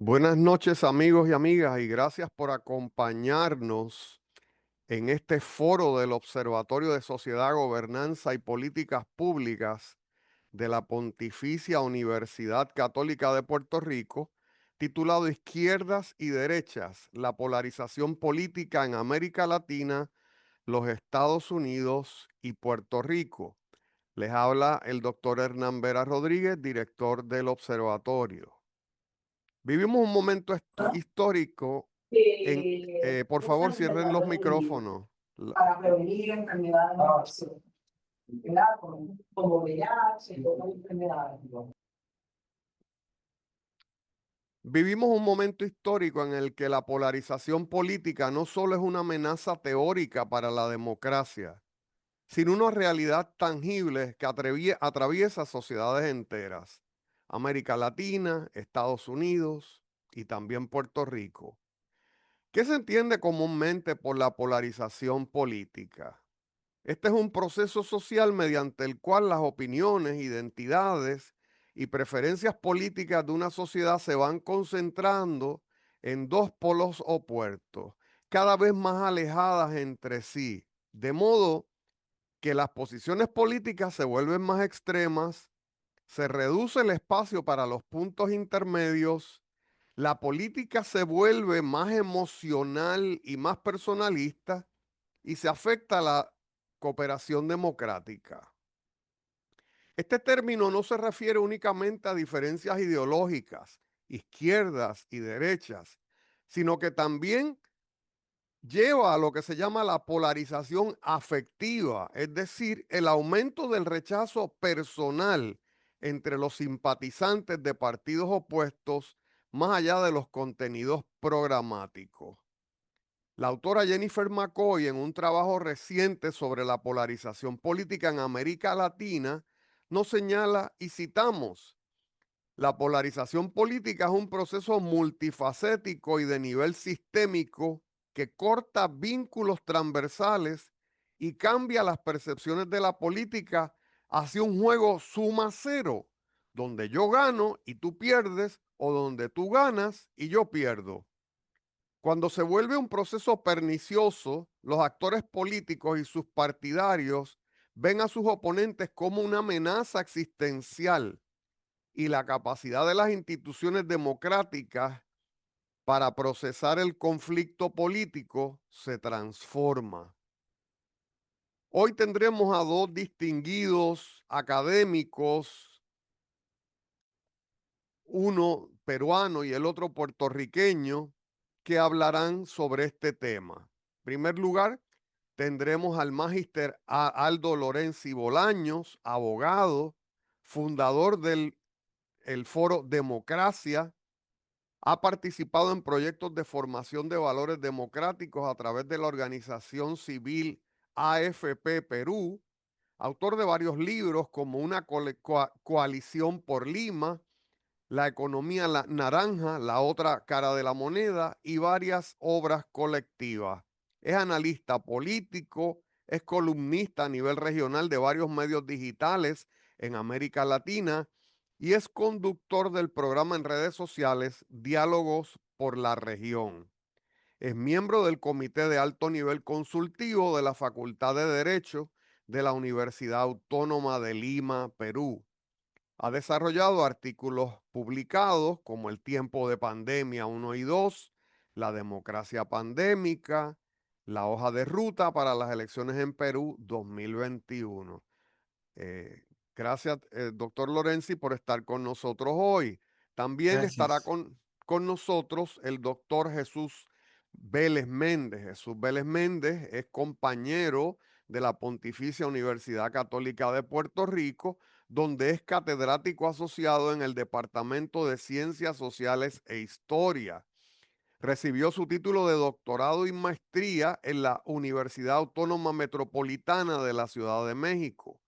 Buenas noches amigos y amigas y gracias por acompañarnos en este foro del Observatorio de Sociedad, Gobernanza y Políticas Públicas de la Pontificia Universidad Católica de Puerto Rico, titulado Izquierdas y Derechas, la polarización política en América Latina, los Estados Unidos y Puerto Rico. Les habla el doctor Hernán Vera Rodríguez, director del observatorio. Vivimos un momento histórico por favor, Usan cierren los invernaderos micrófonos. para prevenir enfermedades, ¿verdad? Como VIH y otras enfermedades. Vivimos un momento histórico en el que la polarización política no solo es una amenaza teórica para la democracia, sino una realidad tangible que atraviesa sociedades enteras. América Latina, Estados Unidos y también Puerto Rico. ¿Qué se entiende comúnmente por la polarización política? Este es un proceso social mediante el cual las opiniones, identidades y preferencias políticas de una sociedad se van concentrando en dos polos opuestos, cada vez más alejadas entre sí, de modo que las posiciones políticas se vuelven más extremas, se reduce el espacio para los puntos intermedios, la política se vuelve más emocional y más personalista y se afecta la cooperación democrática. Este término no se refiere únicamente a diferencias ideológicas, izquierdas y derechas, sino que también lleva a lo que se llama la polarización afectiva, es decir, el aumento del rechazo personal entre los simpatizantes de partidos opuestos más allá de los contenidos programáticos. La autora Jennifer McCoy, en un trabajo reciente sobre la polarización política en América Latina, nos señala y citamos: la polarización política es un proceso multifacético y de nivel sistémico que corta vínculos transversales y cambia las percepciones de la política hacia un juego suma cero, donde yo gano y tú pierdes, o donde tú ganas y yo pierdo. Cuando se vuelve un proceso pernicioso, los actores políticos y sus partidarios ven a sus oponentes como una amenaza existencial y la capacidad de las instituciones democráticas para procesar el conflicto político se transforma. Hoy tendremos a dos distinguidos académicos, uno peruano y el otro puertorriqueño, que hablarán sobre este tema. En primer lugar, tendremos al magíster Aldo Lorenzi Bolaños, abogado, fundador del el foro Democracia. Ha participado en proyectos de formación de valores democráticos a través de la organización civil AFP Perú, autor de varios libros como Una coalición por Lima, La economía naranja, La otra cara de la moneda y varias obras colectivas. Es analista político, es columnista a nivel regional de varios medios digitales en América Latina y es conductor del programa en redes sociales Diálogos por la Región. Es miembro del Comité de Alto Nivel Consultivo de la Facultad de Derecho de la Universidad Autónoma de Lima, Perú. Ha desarrollado artículos publicados como El tiempo de pandemia 1 y 2, La democracia pandémica, La hoja de ruta para las elecciones en Perú 2021. Eh, gracias, doctor Lorenzi, por estar con nosotros hoy. También estará Gracias. con nosotros el doctor Jesús Vélez Méndez. Jesús Vélez Méndez es compañero de la Pontificia Universidad Católica de Puerto Rico, donde es catedrático asociado en el Departamento de Ciencias Sociales e Historia. Recibió su título de doctorado y maestría en la Universidad Autónoma Metropolitana de la Ciudad de México.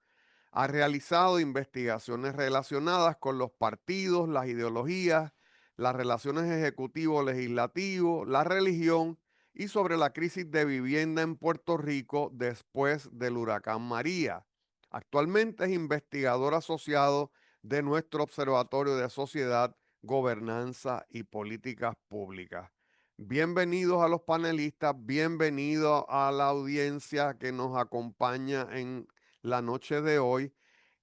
Ha realizado investigaciones relacionadas con los partidos, las ideologías, las relaciones ejecutivo-legislativo, la religión y sobre la crisis de vivienda en Puerto Rico después del huracán María. Actualmente es investigador asociado de nuestro Observatorio de Sociedad, gobernanza y políticas públicas. Bienvenidos a los panelistas, bienvenidos a la audiencia que nos acompaña en la noche de hoy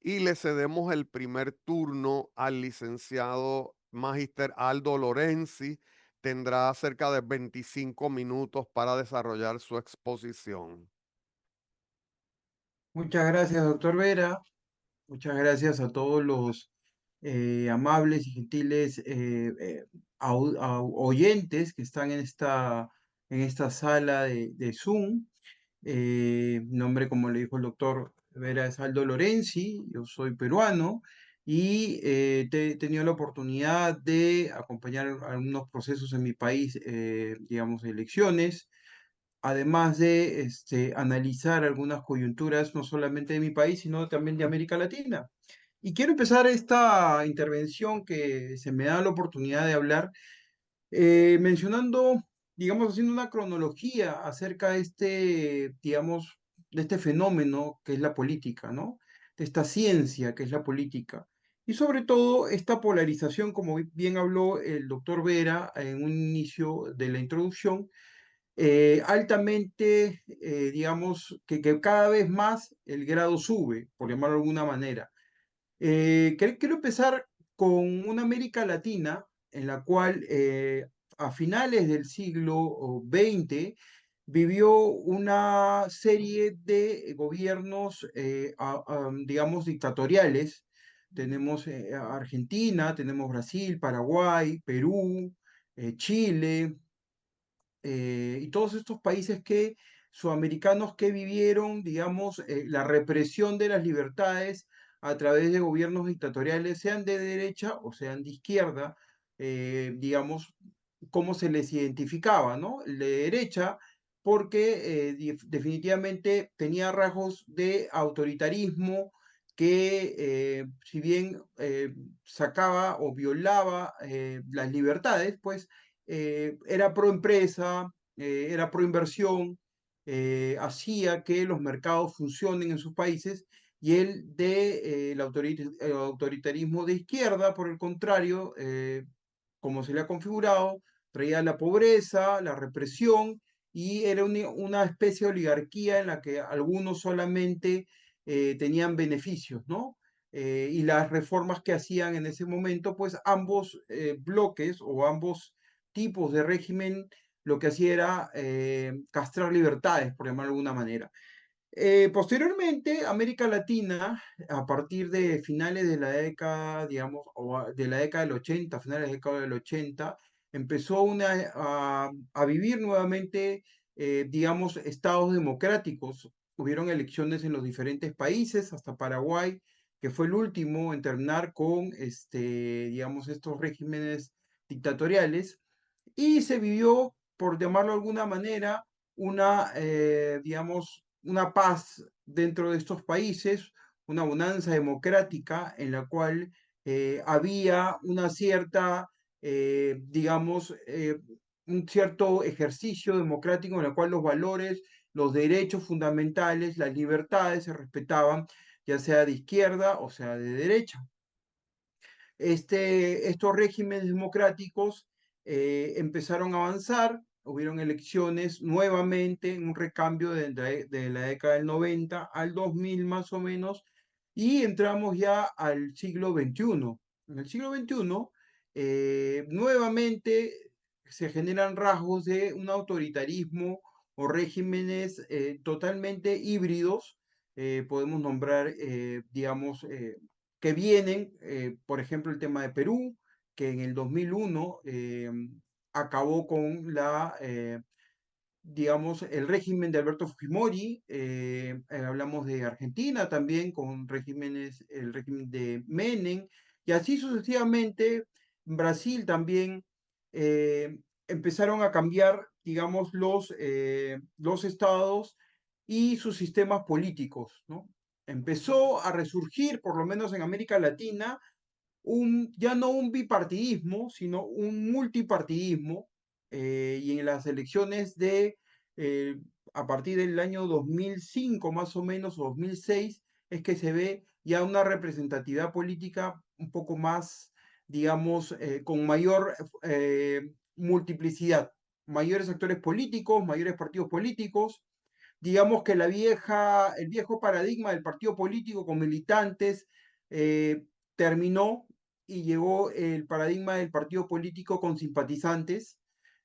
y le cedemos el primer turno al licenciado Magister Aldo Lorenzi. Tendrá cerca de 25 minutos para desarrollar su exposición. Muchas gracias, doctor Vera. Muchas gracias a todos los amables y gentiles oyentes que están en esta sala de Zoom. Mi nombre, como le dijo el doctor Vera, es Aldo Lorenzi. Yo soy peruano y he tenido la oportunidad de acompañar algunos procesos en mi país, digamos, elecciones, además de analizar algunas coyunturas, no solamente de mi país, sino también de América Latina. Y quiero empezar esta intervención que se me da la oportunidad de hablar, mencionando, digamos, haciendo una cronología acerca de digamos, de este fenómeno que es la política, ¿no? De esta ciencia que es la política. Y sobre todo esta polarización, como bien habló el doctor Vera en un inicio de la introducción, altamente, digamos, que cada vez más el grado sube, por llamarlo de alguna manera. Quiero empezar con una América Latina en la cual a finales del siglo XX vivió una serie de gobiernos, digamos, dictatoriales. Tenemos Argentina, tenemos Brasil, Paraguay, Perú, Chile, y todos estos países sudamericanos que vivieron, digamos, la represión de las libertades a través de gobiernos dictatoriales, sean de derecha o sean de izquierda, digamos, cómo se les identificaba, ¿no? El de derecha, porque definitivamente tenía rasgos de autoritarismo que, si bien sacaba o violaba las libertades, pues era pro empresa, era pro inversión, hacía que los mercados funcionen en sus países, y el autoritarismo de izquierda, por el contrario, como se le ha configurado, traía la pobreza, la represión, y era una especie de oligarquía en la que algunos solamente tenían beneficios, ¿no? Y las reformas que hacían en ese momento, pues ambos bloques o ambos tipos de régimen lo que hacía era castrar libertades, por llamarlo de alguna manera. Posteriormente, América Latina, a partir de finales de la década, digamos, de la década del 80, finales de la década del 80, empezó a vivir nuevamente, digamos, estados democráticos. Hubieron elecciones en los diferentes países, hasta Paraguay, que fue el último en terminar con, digamos, estos regímenes dictatoriales, y se vivió, por llamarlo de alguna manera, digamos, una paz dentro de estos países, una bonanza democrática en la cual había una cierta, digamos, un cierto ejercicio democrático en el cual los valores, los derechos fundamentales, las libertades se respetaban, ya sea de izquierda o sea de derecha. Estos regímenes democráticos empezaron a avanzar, hubieron elecciones nuevamente, un recambio de la década del 90 al 2000 más o menos, y entramos ya al siglo XXI. En el siglo XXI, nuevamente se generan rasgos de un autoritarismo o regímenes totalmente híbridos. Podemos nombrar, digamos, que vienen, por ejemplo, el tema de Perú, que en el 2001 acabó con digamos, el régimen de Alberto Fujimori. Hablamos de Argentina también, con el régimen de Menem, y así sucesivamente. En Brasil también empezaron a cambiar, digamos, los estados y sus sistemas políticos, ¿no? Empezó a resurgir, por lo menos en América Latina, ya no un bipartidismo, sino un multipartidismo, y en las elecciones eh, a partir del año 2005 más o menos, o 2006, es que se ve ya una representatividad política un poco más, digamos, con mayor multiplicidad, mayores actores políticos, mayores partidos políticos. Digamos que el viejo paradigma del partido político con militantes terminó y llegó el paradigma del partido político con simpatizantes,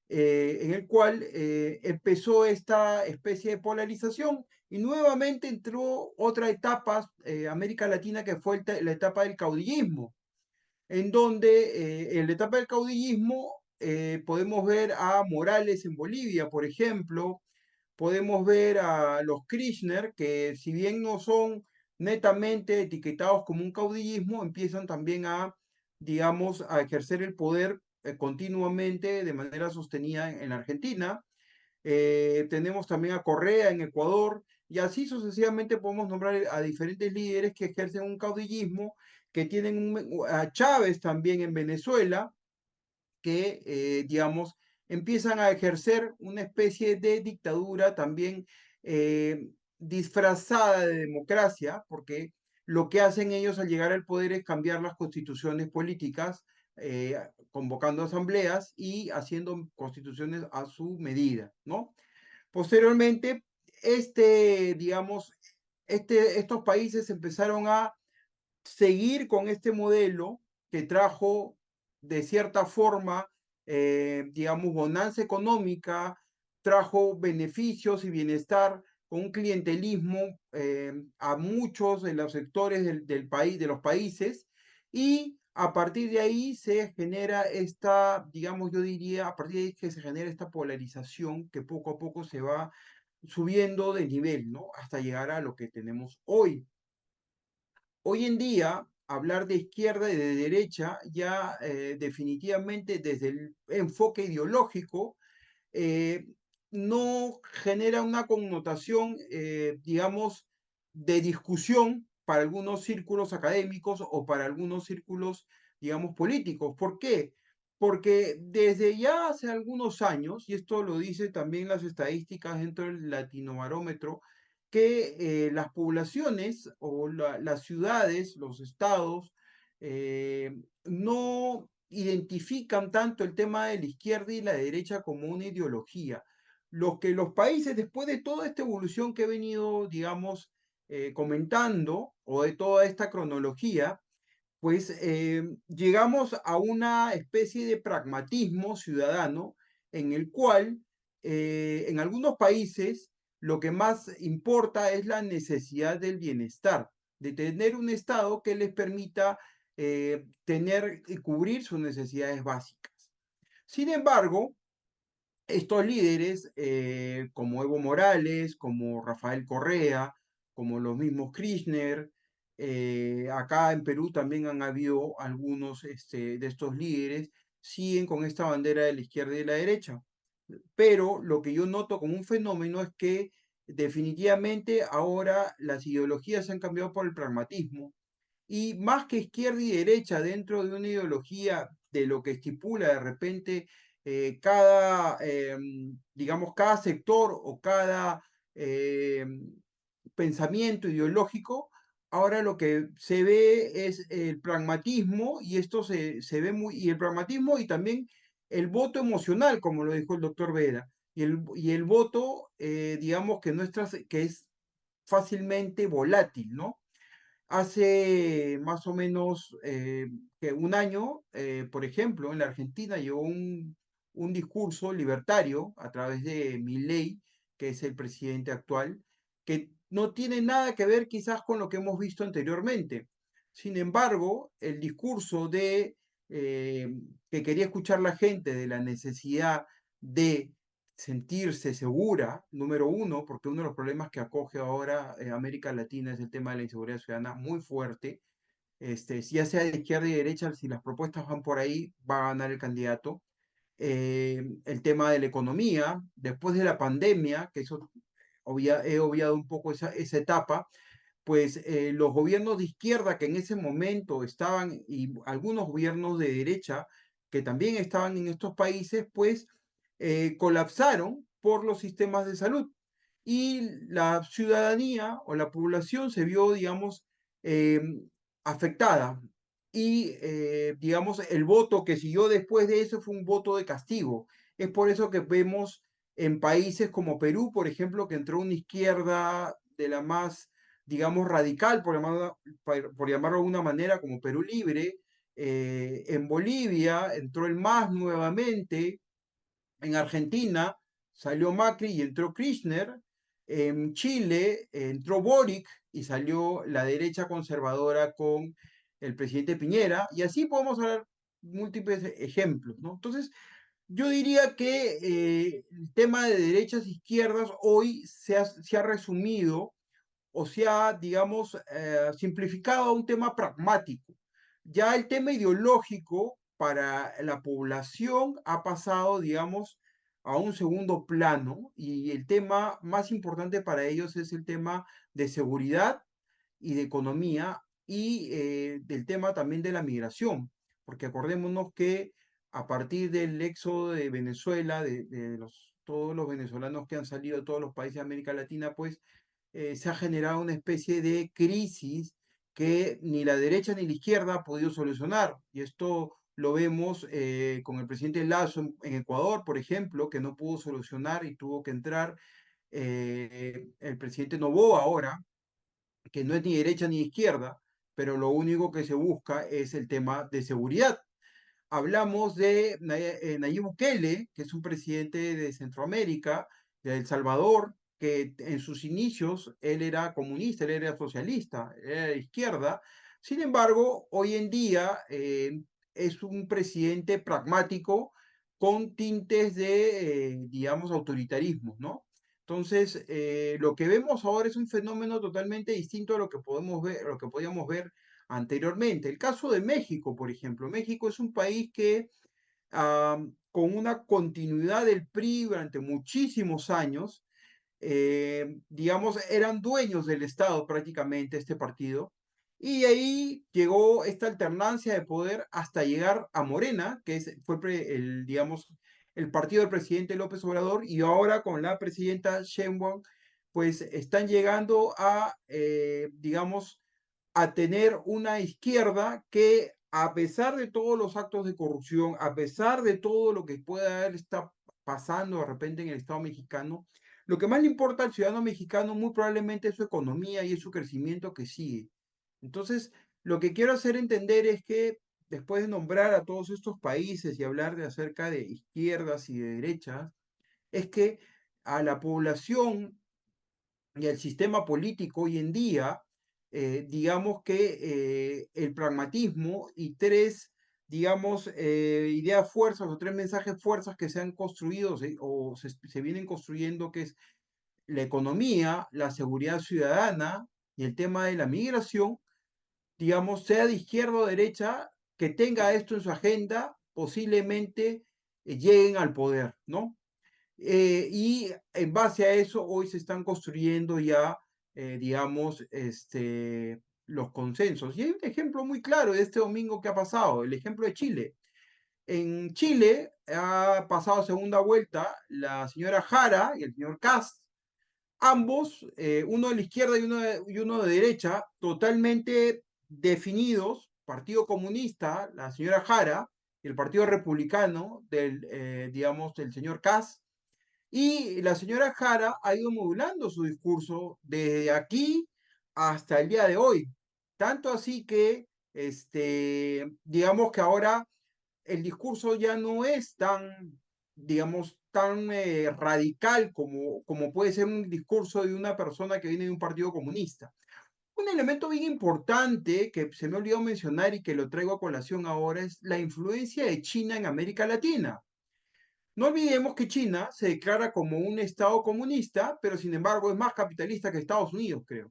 en el cual empezó esta especie de polarización y nuevamente entró otra etapa, América Latina, que fue la etapa del caudillismo, en donde en la etapa del caudillismo podemos ver a Morales en Bolivia, por ejemplo, podemos ver a los Kirchner, que si bien no son netamente etiquetados como un caudillismo, empiezan también a, digamos, a ejercer el poder continuamente de manera sostenida en la Argentina. Tenemos también a Correa en Ecuador, y así sucesivamente podemos nombrar a diferentes líderes que ejercen un caudillismo, que tienen a Chávez también en Venezuela, que, digamos, empiezan a ejercer una especie de dictadura también disfrazada de democracia, porque lo que hacen ellos al llegar al poder es cambiar las constituciones políticas, convocando asambleas y haciendo constituciones a su medida, ¿no? Posteriormente, digamos, estos países empezaron a seguir con este modelo que trajo de cierta forma, digamos, bonanza económica, trajo beneficios y bienestar con un clientelismo a muchos de los sectores del país, de los países, y a partir de ahí se genera esta, digamos, yo diría, a partir de ahí que se genera esta polarización que poco a poco se va subiendo de nivel, ¿no? Hasta llegar a lo que tenemos hoy. Hoy en día, hablar de izquierda y de derecha ya definitivamente desde el enfoque ideológico eh, no genera una connotación, digamos, de discusión para algunos círculos académicos o para algunos círculos, digamos, políticos. ¿Por qué? Porque desde ya hace algunos años, y esto lo dicen también las estadísticas dentro del Latinobarómetro, que las poblaciones o las ciudades, los estados, no identifican tanto el tema de la izquierda y la derecha como una ideología. Lo que los países, después de toda esta evolución que he venido, digamos, comentando, o de toda esta cronología, pues llegamos a una especie de pragmatismo ciudadano en el cual en algunos países lo que más importa es la necesidad del bienestar, de tener un Estado que les permita tener y cubrir sus necesidades básicas. Sin embargo, estos líderes, como Evo Morales, como Rafael Correa, como los mismos Kirchner, acá en Perú también han habido algunos de estos líderes, siguen con esta bandera de la izquierda y de la derecha. Pero lo que yo noto como un fenómeno es que definitivamente ahora las ideologías se han cambiado por el pragmatismo, y más que izquierda y derecha dentro de una ideología de lo que estipula de repente digamos, cada sector o cada pensamiento ideológico, ahora lo que se ve es el pragmatismo, y esto se ve muy, y el pragmatismo y también el voto emocional, como lo dijo el doctor Vera, y el voto, digamos, que es fácilmente volátil, ¿no? Hace más o menos que un año, por ejemplo, en la Argentina llegó un discurso libertario a través de Milei, que es el presidente actual, que no tiene nada que ver quizás con lo que hemos visto anteriormente. Sin embargo, el discurso eh, que quería escuchar la gente de la necesidad de sentirse segura, número uno, porque uno de los problemas que acoge ahora América Latina es el tema de la inseguridad ciudadana muy fuerte. Ya sea de izquierda y derecha, si las propuestas van por ahí, va a ganar el candidato. El tema de la economía, después de la pandemia, que eso he obviado un poco esa etapa, pues los gobiernos de izquierda que en ese momento estaban, y algunos gobiernos de derecha que también estaban en estos países, pues colapsaron por los sistemas de salud. Y la ciudadanía o la población se vio, digamos, eh, afectada. y, digamos, el voto que siguió después de eso fue un voto de castigo. Es por eso que vemos en países como Perú, por ejemplo, que entró una izquierda de la más, digamos, radical, por llamarlo de alguna manera, como Perú Libre. En Bolivia entró el MAS nuevamente. En Argentina salió Macri y entró Kirchner. En Chile entró Boric y salió la derecha conservadora con el presidente Piñera. Y así podemos hablar múltiples ejemplos, ¿no? Entonces, yo diría que el tema de derechas e izquierdas hoy se ha resumido o se ha, digamos, simplificado a un tema pragmático. Ya el tema ideológico para la población ha pasado, digamos, a un segundo plano y el tema más importante para ellos es el tema de seguridad y de economía y del tema también de la migración, porque acordémonos que a partir del éxodo de Venezuela, todos los venezolanos que han salido de todos los países de América Latina, pues se ha generado una especie de crisis que ni la derecha ni la izquierda ha podido solucionar. Y esto lo vemos con el presidente Lazo en Ecuador, por ejemplo, que no pudo solucionar y tuvo que entrar el presidente Noboa ahora, que no es ni derecha ni izquierda, pero lo único que se busca es el tema de seguridad. Hablamos de Nayib Bukele, que es un presidente de Centroamérica, de El Salvador, que en sus inicios él era comunista, él era socialista, era de izquierda. Sin embargo, hoy en día es un presidente pragmático con tintes de, digamos, autoritarismo, ¿no? Entonces, lo que vemos ahora es un fenómeno totalmente distinto a lo que podemos ver, lo que podíamos ver anteriormente. El caso de México, por ejemplo. México es un país que con una continuidad del PRI durante muchísimos años, digamos, eran dueños del Estado prácticamente este partido. Y ahí llegó esta alternancia de poder hasta llegar a Morena, que fue digamos, el partido del presidente López Obrador, y ahora con la presidenta Sheinbaum, pues están llegando a, digamos, a tener una izquierda que, a pesar de todos los actos de corrupción, a pesar de todo lo que pueda haber está pasando de repente en el Estado mexicano, lo que más le importa al ciudadano mexicano muy probablemente es su economía y es su crecimiento que sigue. Entonces, lo que quiero hacer entender es que después de nombrar a todos estos países y hablar de acerca de izquierdas y de derechas, es que a la población y al sistema político hoy en día, digamos que el pragmatismo y tres, digamos, ideas fuerzas o tres mensajes fuerzas que se han construido o se vienen construyendo, que es la economía, la seguridad ciudadana y el tema de la migración, digamos, sea de izquierda o derecha, que tenga esto en su agenda, posiblemente lleguen al poder, ¿no? Y en base a eso, hoy se están construyendo ya, digamos, los consensos. Y hay un ejemplo muy claro de este domingo que ha pasado, el ejemplo de Chile. En Chile ha pasado a segunda vuelta la señora Jara y el señor Kast, ambos, uno de la izquierda y uno de derecha, totalmente definidos, Partido Comunista, la señora Jara, y el Partido Republicano digamos, del señor Kast. Y la señora Jara ha ido modulando su discurso desde aquí hasta el día de hoy. Tanto así que, digamos que ahora el discurso ya no es tan, digamos, tan radical como puede ser un discurso de una persona que viene de un partido comunista. Un elemento bien importante que se me ha olvidado mencionar y que lo traigo a colación ahora es la influencia de China en América Latina. No olvidemos que China se declara como un Estado comunista, pero sin embargo es más capitalista que Estados Unidos, creo.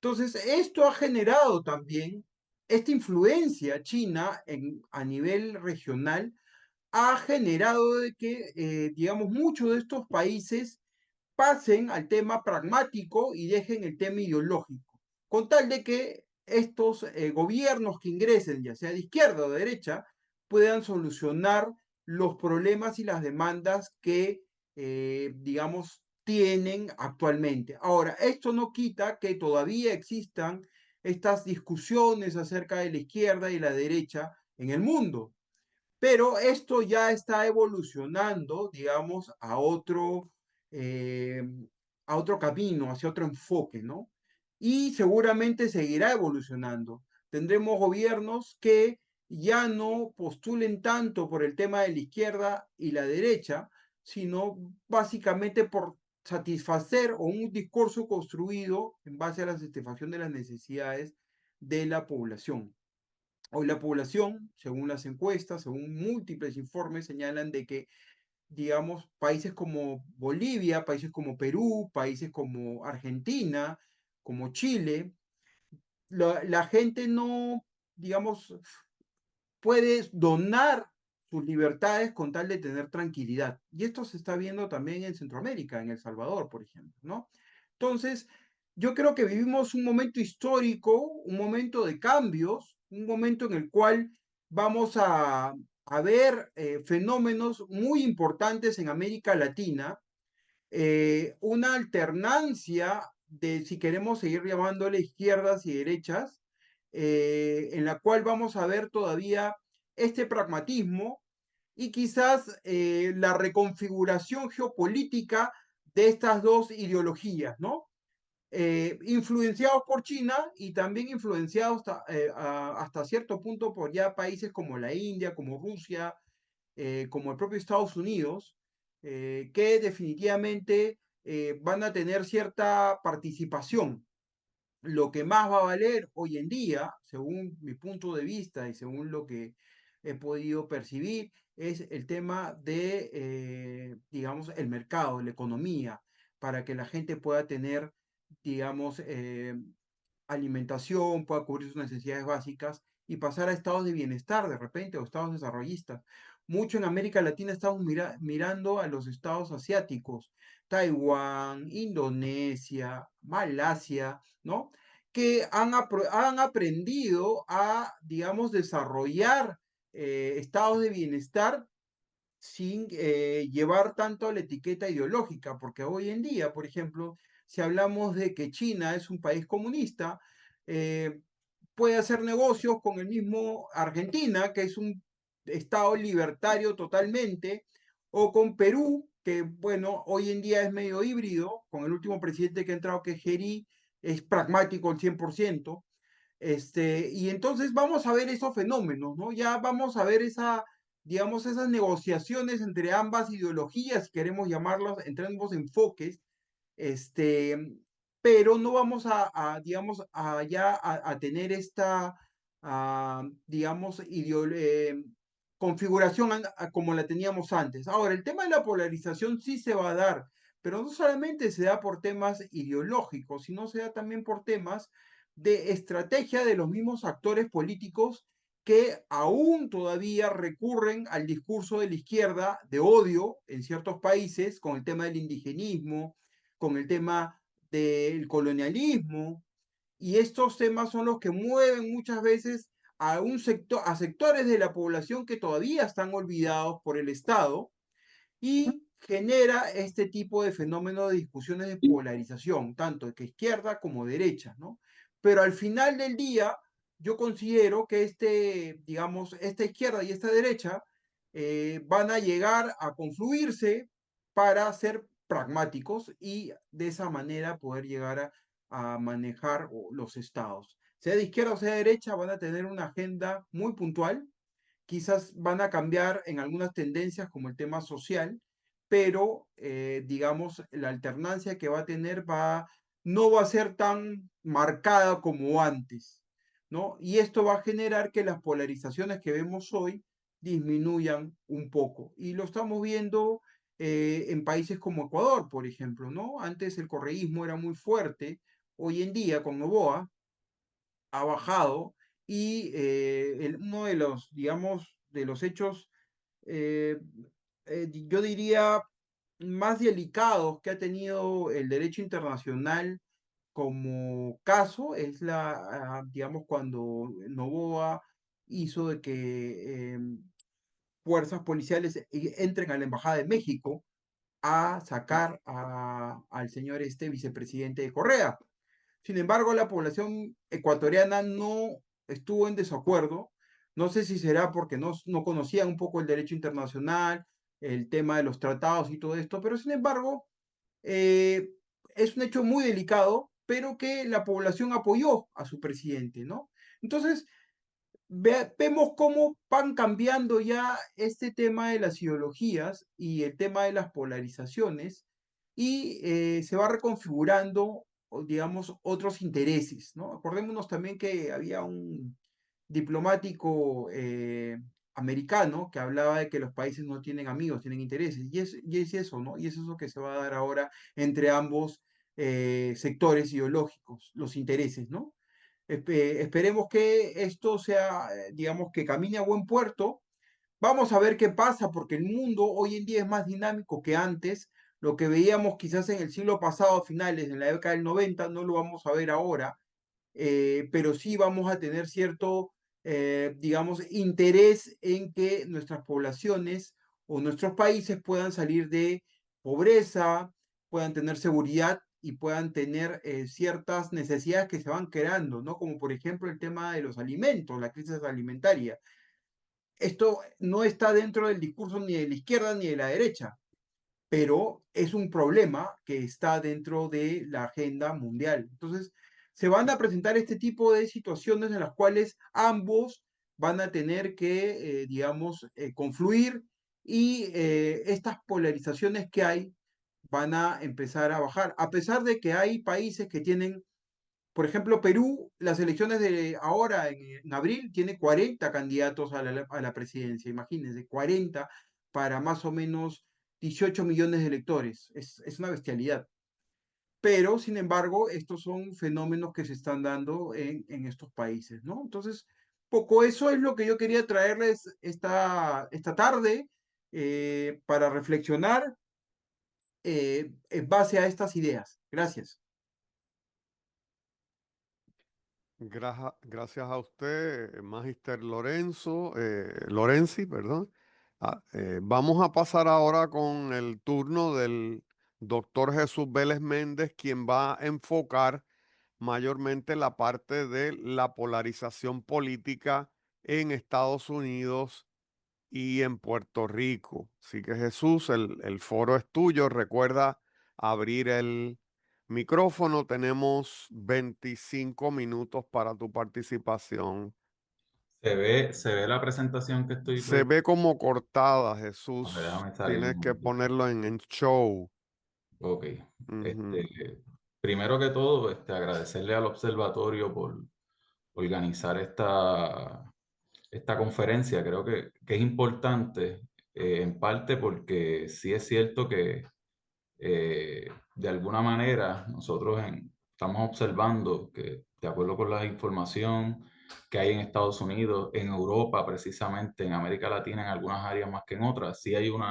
Entonces, esto ha generado también, esta influencia china a nivel regional, ha generado de que, digamos, muchos de estos países pasen al tema pragmático y dejen el tema ideológico, con tal de que estos gobiernos que ingresen, ya sea de izquierda o de derecha, puedan solucionar los problemas y las demandas que, digamos, tienen actualmente. Ahora, esto no quita que todavía existan estas discusiones acerca de la izquierda y la derecha en el mundo. Pero esto ya está evolucionando, digamos, a otro camino, hacia otro enfoque, ¿no? Y seguramente seguirá evolucionando. Tendremos gobiernos que ya no postulen tanto por el tema de la izquierda y la derecha, sino básicamente por satisfacer o un discurso construido en base a la satisfacción de las necesidades de la población. Hoy la población, según las encuestas, según múltiples informes, señalan de que, digamos, países como Bolivia, países como Perú, países como Argentina, como Chile, la gente no, digamos, puede donar sus libertades con tal de tener tranquilidad. Y esto se está viendo también en Centroamérica, en El Salvador, por ejemplo, ¿no? Entonces, yo creo que vivimos un momento histórico, un momento de cambios, un momento en el cual vamos a ver fenómenos muy importantes en América Latina, una alternancia de, si queremos seguir llamándole izquierdas y derechas, en la cual vamos a ver todavía este pragmatismo y quizás la reconfiguración geopolítica de estas dos ideologías, ¿no? Influenciados por China y también influenciados hasta cierto punto por ya países como la India, como Rusia, como el propio Estados Unidos, que definitivamente van a tener cierta participación. Lo que más va a valer hoy en día, según mi punto de vista y según lo que he podido percibir, es el tema de, digamos, el mercado, la economía, para que la gente pueda tener, digamos, alimentación, pueda cubrir sus necesidades básicas y pasar a estados de bienestar de repente o estados desarrollistas. Mucho en América Latina estamos mirando a los estados asiáticos, Taiwán, Indonesia, Malasia, ¿no? Que han aprendido a, digamos, desarrollar estados de bienestar sin llevar tanto la etiqueta ideológica, porque hoy en día, por ejemplo, si hablamos de que China es un país comunista, eh, puede hacer negocios con el mismo Argentina, que es un estado libertario totalmente, o con Perú, que bueno, hoy en día es medio híbrido, con el último presidente que ha entrado, que es Geri, es pragmático al 100%. Y entonces vamos a ver esos fenómenos, ¿no? Ya vamos a ver digamos, esas negociaciones entre ambas ideologías, si queremos llamarlas, entre ambos enfoques, este, pero no vamos digamos, a tener esta, digamos, configuración como la teníamos antes. Ahora, el tema de la polarización sí se va a dar, pero no solamente se da por temas ideológicos, sino se da también por temas de estrategia de los mismos actores políticos que aún todavía recurren al discurso de la izquierda de odio en ciertos países con el tema del indigenismo, con el tema del colonialismo, y estos temas son los que mueven muchas veces a un sector, a sectores de la población que todavía están olvidados por el Estado y genera este tipo de fenómeno de discusiones de polarización, tanto de izquierda como derecha, ¿no? Pero al final del día, yo considero que digamos, esta izquierda y esta derecha van a llegar a confluirse para ser pragmáticos y de esa manera poder llegar a manejar los estados. Sea de izquierda o sea de derecha, van a tener una agenda muy puntual, quizás van a cambiar en algunas tendencias como el tema social, pero digamos, la alternancia que va a tener no va a ser tan marcada como antes, ¿no? Y esto va a generar que las polarizaciones que vemos hoy disminuyan un poco. Y lo estamos viendo en países como Ecuador, por ejemplo, ¿no? Antes el correísmo era muy fuerte, hoy en día con Noboa ha bajado y uno de los, digamos, de los hechos, eh, yo diría, más delicados que ha tenido el derecho internacional como caso es digamos, cuando Noboa hizo de que fuerzas policiales entren a la Embajada de México a sacar al señor vicepresidente de Correa. Sin embargo, la población ecuatoriana no estuvo en desacuerdo. No sé si será porque no conocían un poco el derecho internacional, el tema de los tratados y todo esto, pero sin embargo, eh, es un hecho muy delicado, pero que la población apoyó a su presidente, ¿no? Entonces, vemos cómo van cambiando ya este tema de las ideologías y el tema de las polarizaciones y se va reconfigurando, digamos, otros intereses, ¿no? Acordémonos también que había un diplomático americano que hablaba de que los países no tienen amigos, tienen intereses, y es eso, ¿no? Y es eso que se va a dar ahora entre ambos sectores ideológicos, los intereses, ¿no? Esperemos que esto sea, digamos, que camine a buen puerto. Vamos a ver qué pasa, porque el mundo hoy en día es más dinámico que antes. Lo que veíamos quizás en el siglo pasado, a finales, en la década del 90, no lo vamos a ver ahora, pero sí vamos a tener cierto, digamos, interés en que nuestras poblaciones o nuestros países puedan salir de pobreza, puedan tener seguridad y puedan tener ciertas necesidades que se van creando, ¿no? Como por ejemplo el tema de los alimentos, la crisis alimentaria. Esto no está dentro del discurso ni de la izquierda ni de la derecha, pero es un problema que está dentro de la agenda mundial. Entonces, se van a presentar este tipo de situaciones en las cuales ambos van a tener que, digamos, confluir y estas polarizaciones que hay van a empezar a bajar, a pesar de que hay países que tienen, por ejemplo, Perú, las elecciones de ahora en abril tiene 40 candidatos a la presidencia, imagínense, 40 para más o menos 18 millones de electores. Es una bestialidad. Pero, sin embargo, estos son fenómenos que se están dando en estos países, ¿no? Entonces, poco eso es lo que yo quería traerles esta tarde para reflexionar en base a estas ideas. Gracias. Gracias a usted, Magister Lorenzi, perdón. Vamos a pasar ahora con el turno del doctor Jesús Vélez Méndez, quien va a enfocar mayormente la parte de la polarización política en Estados Unidos y en Puerto Rico. Así que Jesús, el foro es tuyo. Recuerda abrir el micrófono. Tenemos 25 minutos para tu participación. Se ve la presentación que estoy Se ve como cortada, Jesús. Déjame salir un Tienes que momentito. ponerlo en show. Ok. Ujú. Primero que todo, agradecerle al observatorio por organizar esta conferencia. Creo que es importante, en parte porque sí es cierto que de alguna manera nosotros estamos observando que, de acuerdo con la información que hay en Estados Unidos, en Europa precisamente, en América Latina, en algunas áreas más que en otras, sí hay un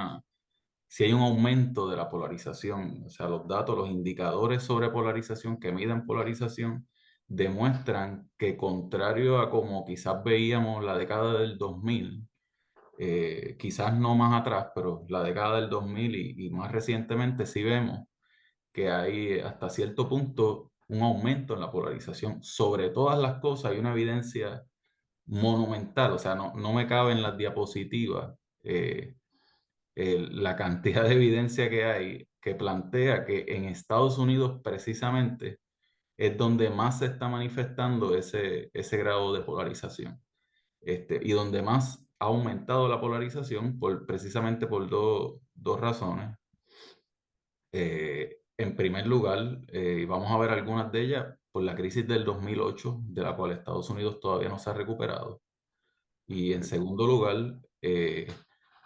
aumento de la polarización. O sea, los datos, los indicadores sobre polarización que miden polarización demuestran que, contrario a como quizás veíamos la década del 2000, quizás no más atrás, pero la década del 2000 y más recientemente sí vemos que hay hasta cierto punto un aumento en la polarización. Sobre todas las cosas hay una evidencia monumental, o sea, no me cabe en las diapositivas la cantidad de evidencia que hay que plantea que en Estados Unidos precisamente es donde más se está manifestando ese grado de polarización. Y donde más ha aumentado la polarización precisamente por dos razones. En primer lugar, y vamos a ver algunas de ellas, por la crisis del 2008, de la cual Estados Unidos todavía no se ha recuperado. Y en segundo lugar,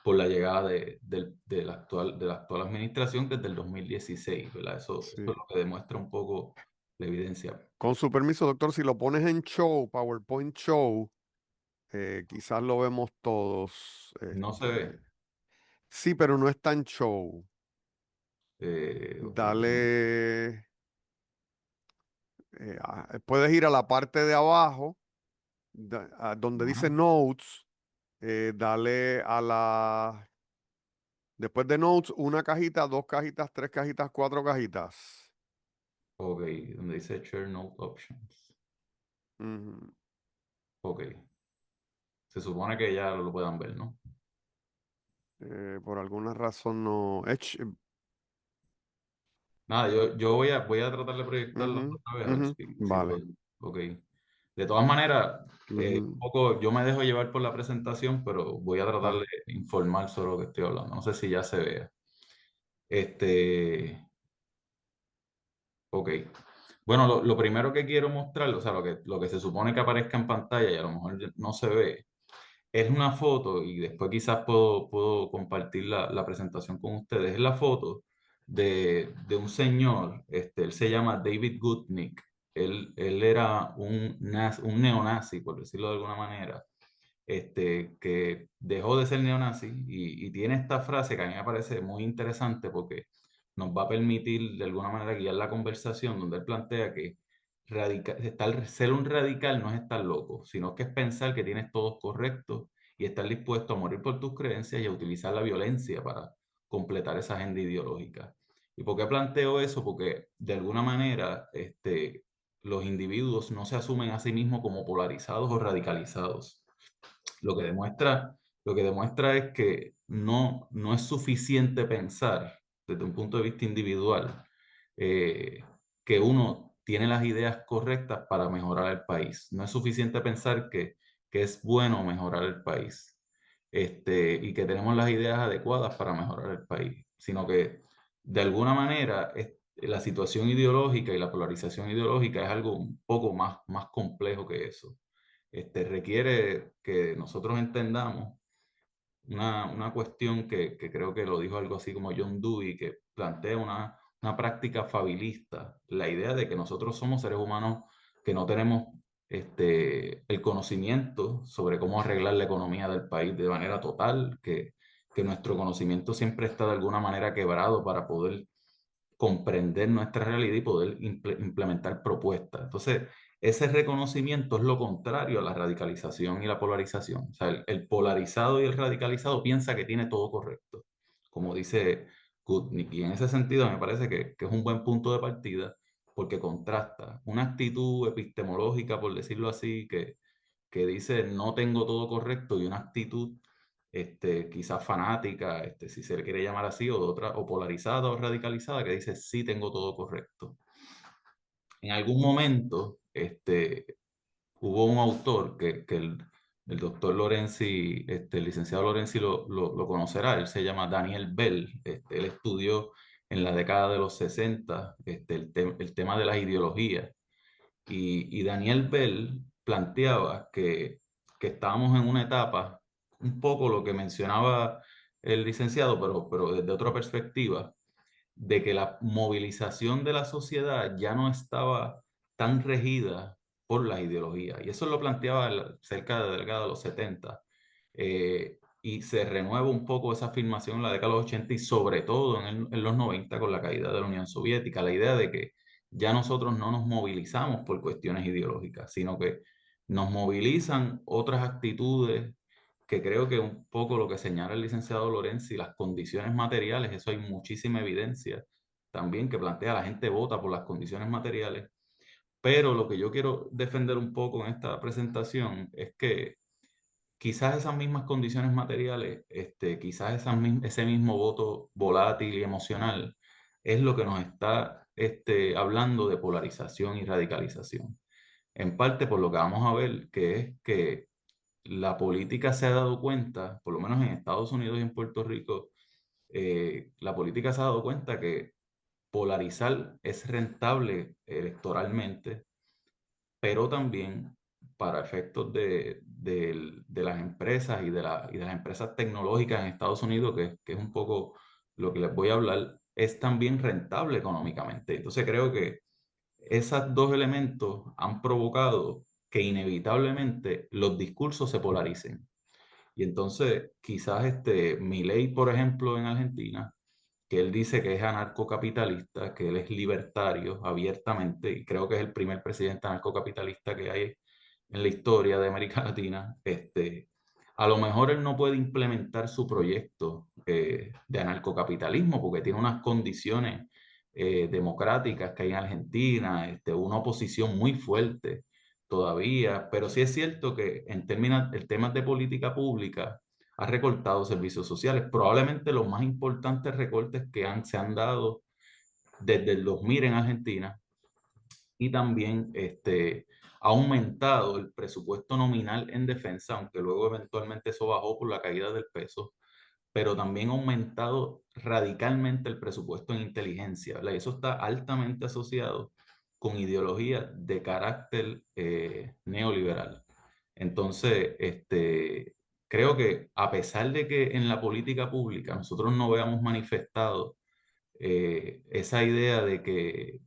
por la llegada de la actual administración, que es del 2016, ¿verdad? Eso es Sí. lo que demuestra un poco la evidencia. Con su permiso, doctor, si lo pones en show, PowerPoint show, quizás lo vemos todos. No se ve. Sí, pero no es tan show. Ok, Dale, puedes ir a la parte de abajo, a donde dice ajá. Notes, dale después de Notes, una cajita, dos cajitas, tres cajitas, cuatro cajitas. Ok, donde dice Share Note Options. Ujú. Ok. Se supone que ya lo puedan ver, ¿no? Por alguna razón no. Nada, yo voy a tratar de proyectarlo Ujú, otra vez a ver ujú. si Vale. puedo. Ok. De todas maneras, un Ujú. poco, yo me dejo llevar por la presentación, pero voy a tratar Ah, de informar sobre lo que estoy hablando. No sé si ya se vea. Este, ok. Bueno, lo primero que quiero mostrar, o sea, lo que se supone que aparezca en pantalla y a lo mejor no se ve, es una foto, y después quizás puedo compartir la presentación con ustedes. Es la foto de un señor, él se llama David Goodnick. Él era un neonazi, por decirlo de alguna manera, que dejó de ser neonazi y tiene esta frase que a mí me parece muy interesante porque nos va a permitir de alguna manera guiar la conversación, donde él plantea que ser un radical no es estar loco, sino que es pensar que tienes todo correcto y estar dispuesto a morir por tus creencias y a utilizar la violencia para completar esa agenda ideológica. ¿Y por qué planteo eso? Porque de alguna manera los individuos no se asumen a sí mismos como polarizados o radicalizados. Lo que demuestra, lo que demuestra es que no es suficiente pensar desde un punto de vista individual que uno tiene las ideas correctas para mejorar el país. No es suficiente pensar que es bueno mejorar el país y que tenemos las ideas adecuadas para mejorar el país, sino que de alguna manera la situación ideológica y la polarización ideológica es algo un poco más complejo que eso. Requiere que nosotros entendamos una cuestión que creo que lo dijo algo así como John Dewey, que plantea una práctica fabilista, la idea de que nosotros somos seres humanos que no tenemos el conocimiento sobre cómo arreglar la economía del país de manera total, que nuestro conocimiento siempre está de alguna manera quebrado para poder comprender nuestra realidad y poder implementar propuestas. Entonces, ese reconocimiento es lo contrario a la radicalización y la polarización. O sea, el polarizado y el radicalizado piensa que tiene todo correcto, como dice Goodnick. Y en ese sentido me parece que es un buen punto de partida porque contrasta una actitud epistemológica, por decirlo así, que dice no tengo todo correcto y una actitud quizás fanática, si se le quiere llamar así, o de otra, o polarizada o radicalizada, que dice sí tengo todo correcto. En algún momento hubo un autor que el doctor Lorenzi, el licenciado Lorenzi lo conocerá, él se llama Daniel Bell, él estudió en la década de los 60 el tema de las ideologías y Daniel Bell planteaba que estábamos en una etapa, un poco lo que mencionaba el licenciado, pero desde otra perspectiva, de que la movilización de la sociedad ya no estaba tan regida por las ideologías. Y eso lo planteaba cerca de la década de los 70. Y se renueva un poco esa afirmación en la década de los 80 y sobre todo en los 90 con la caída de la Unión Soviética, la idea de que ya nosotros no nos movilizamos por cuestiones ideológicas, sino que nos movilizan otras actitudes que creo que un poco lo que señala el licenciado Lorenzi, las condiciones materiales, eso hay muchísima evidencia también que plantea la gente vota por las condiciones materiales, pero lo que yo quiero defender un poco en esta presentación es que quizás esas mismas condiciones materiales, quizás ese mismo voto volátil y emocional es lo que nos está hablando de polarización y radicalización. En parte por lo que vamos a ver, que es que la política se ha dado cuenta, por lo menos en Estados Unidos y en Puerto Rico, la política se ha dado cuenta que polarizar es rentable electoralmente, pero también para efectos de las empresas y de las empresas tecnológicas en Estados Unidos, que es un poco lo que les voy a hablar, es también rentable económicamente. Entonces creo que esos dos elementos han provocado que inevitablemente los discursos se polaricen. Y entonces, quizás Milei, por ejemplo, en Argentina, que él dice que es anarcocapitalista, que él es libertario abiertamente, y creo que es el primer presidente anarcocapitalista que hay en la historia de América Latina, a lo mejor él no puede implementar su proyecto de anarcocapitalismo porque tiene unas condiciones democráticas que hay en Argentina, una oposición muy fuerte todavía, pero sí es cierto que en temas de política pública ha recortado servicios sociales. Probablemente los más importantes recortes que se han dado desde el 2000 en Argentina, y también ha aumentado el presupuesto nominal en defensa, aunque luego eventualmente eso bajó por la caída del peso, pero también ha aumentado radicalmente el presupuesto en inteligencia, ¿verdad? Y eso está altamente asociado con ideología de carácter neoliberal. Entonces, creo que a pesar de que en la política pública nosotros no veamos manifestado esa idea de que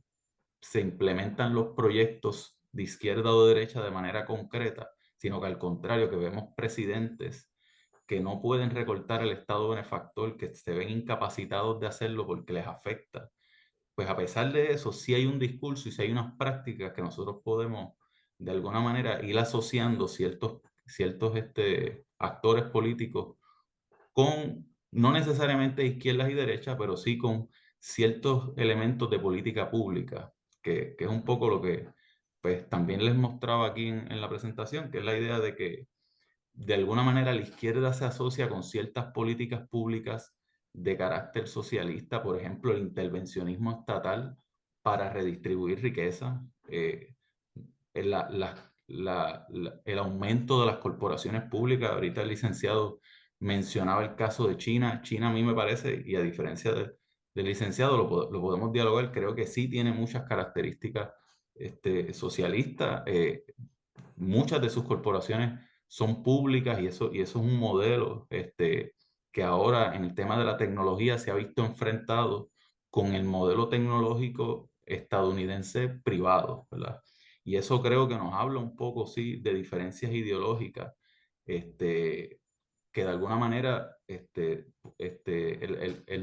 se implementan los proyectos de izquierda o de derecha de manera concreta, sino que al contrario, que vemos presidentes que no pueden recortar el Estado benefactor, que se ven incapacitados de hacerlo porque les afecta. Pues a pesar de eso, sí hay un discurso y sí hay unas prácticas que nosotros podemos de alguna manera ir asociando ciertos actores políticos con, no necesariamente izquierdas y derechas, pero sí con ciertos elementos de política pública, que es un poco lo que pues también les mostraba aquí en la presentación, que es la idea de que de alguna manera la izquierda se asocia con ciertas políticas públicas de carácter socialista, por ejemplo, el intervencionismo estatal para redistribuir riqueza, el aumento de las corporaciones públicas. Ahorita el licenciado mencionaba el caso de China. China a mí me parece, y a diferencia del licenciado, lo podemos dialogar, creo que sí tiene muchas características socialistas. Muchas de sus corporaciones son públicas y eso es un modelo que ahora en el tema de la tecnología se ha visto enfrentado con el modelo tecnológico estadounidense privado, ¿verdad? Y eso creo que nos habla un poco, sí, de diferencias ideológicas, que de alguna manera el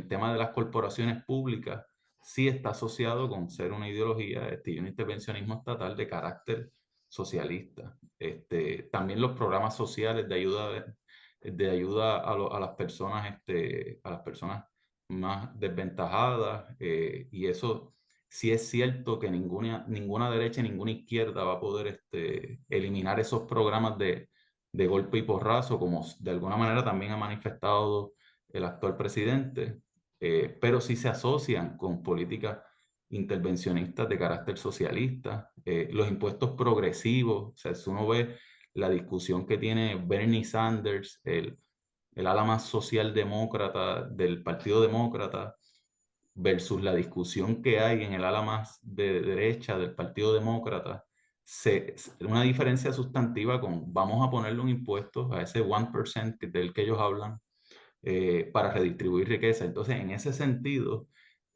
tema de las corporaciones públicas sí está asociado con ser una ideología y un intervencionismo estatal de carácter socialista. También los programas sociales de ayuda a las personas más desventajadas, y eso sí es cierto que ninguna derecha y ninguna izquierda va a poder eliminar esos programas de golpe y porrazo, como de alguna manera también ha manifestado el actual presidente, pero sí se asocian con políticas intervencionistas de carácter socialista, los impuestos progresivos. O sea, si uno ve la discusión que tiene Bernie Sanders, el ala más socialdemócrata del Partido Demócrata, versus la discusión que hay en el ala más de derecha del Partido Demócrata, una diferencia sustantiva con vamos a ponerle un impuesto a ese 1% del que ellos hablan, para redistribuir riqueza. Entonces, en ese sentido,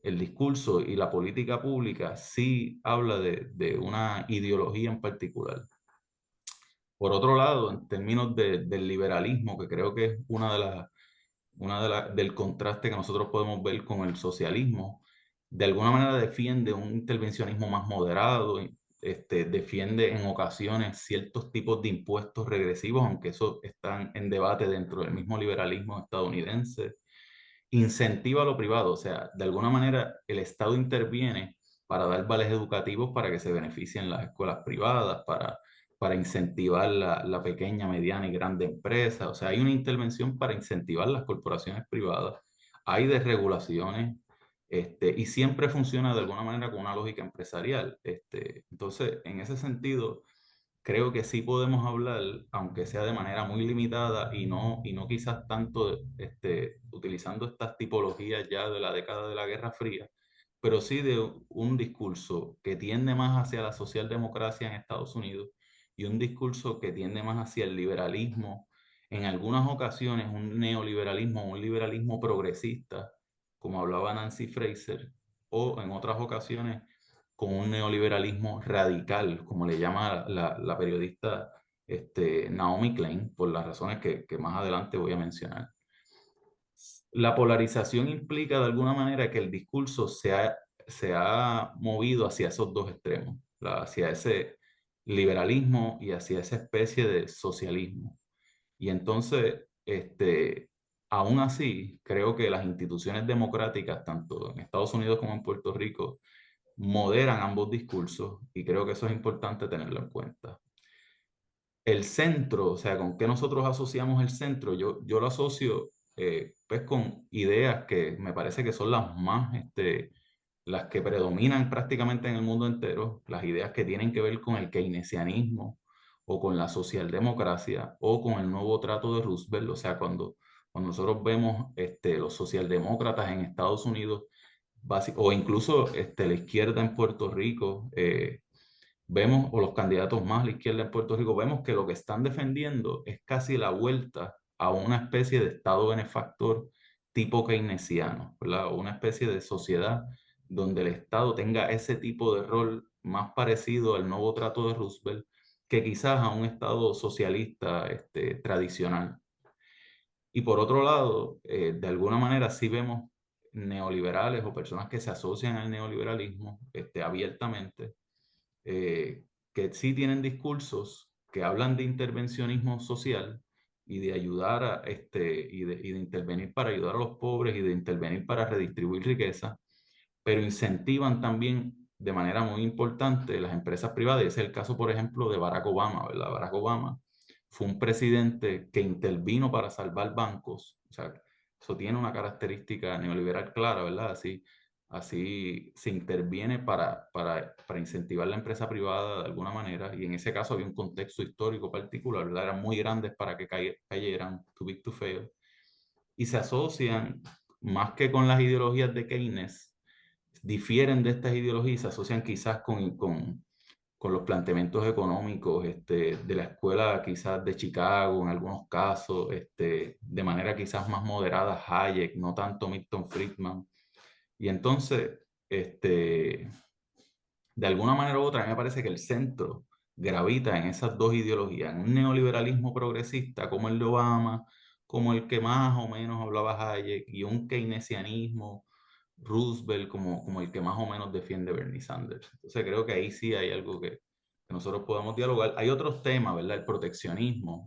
el discurso y la política pública sí habla de una ideología en particular. Por otro lado, en términos del liberalismo, que creo que es del contraste que nosotros podemos ver con el socialismo, de alguna manera defiende un intervencionismo más moderado, defiende en ocasiones ciertos tipos de impuestos regresivos, aunque eso están en debate dentro del mismo liberalismo estadounidense. Incentiva lo privado, o sea, de alguna manera el Estado interviene para dar vales educativos para que se beneficien las escuelas privadas, para incentivar la pequeña, mediana y grande empresa. O sea, hay una intervención para incentivar las corporaciones privadas, hay desregulaciones, y siempre funciona de alguna manera con una lógica empresarial. Entonces, en ese sentido, creo que sí podemos hablar, aunque sea de manera muy limitada y no quizás tanto utilizando estas tipologías ya de la década de la Guerra Fría, pero sí de un discurso que tiende más hacia la socialdemocracia en Estados Unidos y un discurso que tiende más hacia el liberalismo, en algunas ocasiones un neoliberalismo, un liberalismo progresista, como hablaba Nancy Fraser, o en otras ocasiones con un neoliberalismo radical, como le llama la periodista Naomi Klein, por las razones que más adelante voy a mencionar. La polarización implica de alguna manera que el discurso se ha movido hacia esos dos extremos, hacia ese liberalismo y hacia esa especie de socialismo. Y entonces, aún así, creo que las instituciones democráticas, tanto en Estados Unidos como en Puerto Rico, moderan ambos discursos y creo que eso es importante tenerlo en cuenta. El centro, o sea, ¿con qué nosotros asociamos el centro? Yo lo asocio pues con ideas que me parece que son las más, las que predominan prácticamente en el mundo entero, las ideas que tienen que ver con el keynesianismo o con la socialdemocracia o con el nuevo trato de Roosevelt. O sea, cuando nosotros vemos los socialdemócratas en Estados Unidos, o incluso la izquierda en Puerto Rico, vemos, o los candidatos más a la izquierda en Puerto Rico, vemos que lo que están defendiendo es casi la vuelta a una especie de Estado benefactor tipo keynesiano, ¿verdad? O una especie de sociedad donde el Estado tenga ese tipo de rol más parecido al nuevo trato de Roosevelt que quizás a un Estado socialista tradicional. Y por otro lado, de alguna manera sí vemos neoliberales o personas que se asocian al neoliberalismo abiertamente, que sí tienen discursos que hablan de intervencionismo social y de ayudar y de intervenir para ayudar a los pobres y de intervenir para redistribuir riqueza, pero incentivan también de manera muy importante las empresas privadas. Y ese es el caso, por ejemplo, de Barack Obama, ¿verdad? Barack Obama fue un presidente que intervino para salvar bancos. O sea, eso tiene una característica neoliberal clara, ¿verdad? Así se interviene para incentivar la empresa privada de alguna manera. Y en ese caso había un contexto histórico particular, ¿verdad? Eran muy grandes para que cayeran, too big to fail. Y se asocian más que con las ideologías de Keynes, difieren de estas ideologías y se asocian quizás con los planteamientos económicos de la escuela quizás de Chicago en algunos casos, de manera quizás más moderada Hayek, no tanto Milton Friedman. Y entonces, de alguna manera u otra, a mí me parece que el centro gravita en esas dos ideologías, en un neoliberalismo progresista como el de Obama, como el que más o menos hablaba Hayek, y un keynesianismo Roosevelt como el que más o menos defiende Bernie Sanders. Entonces creo que ahí sí hay algo que nosotros podemos dialogar. Hay otros temas, ¿verdad? El proteccionismo,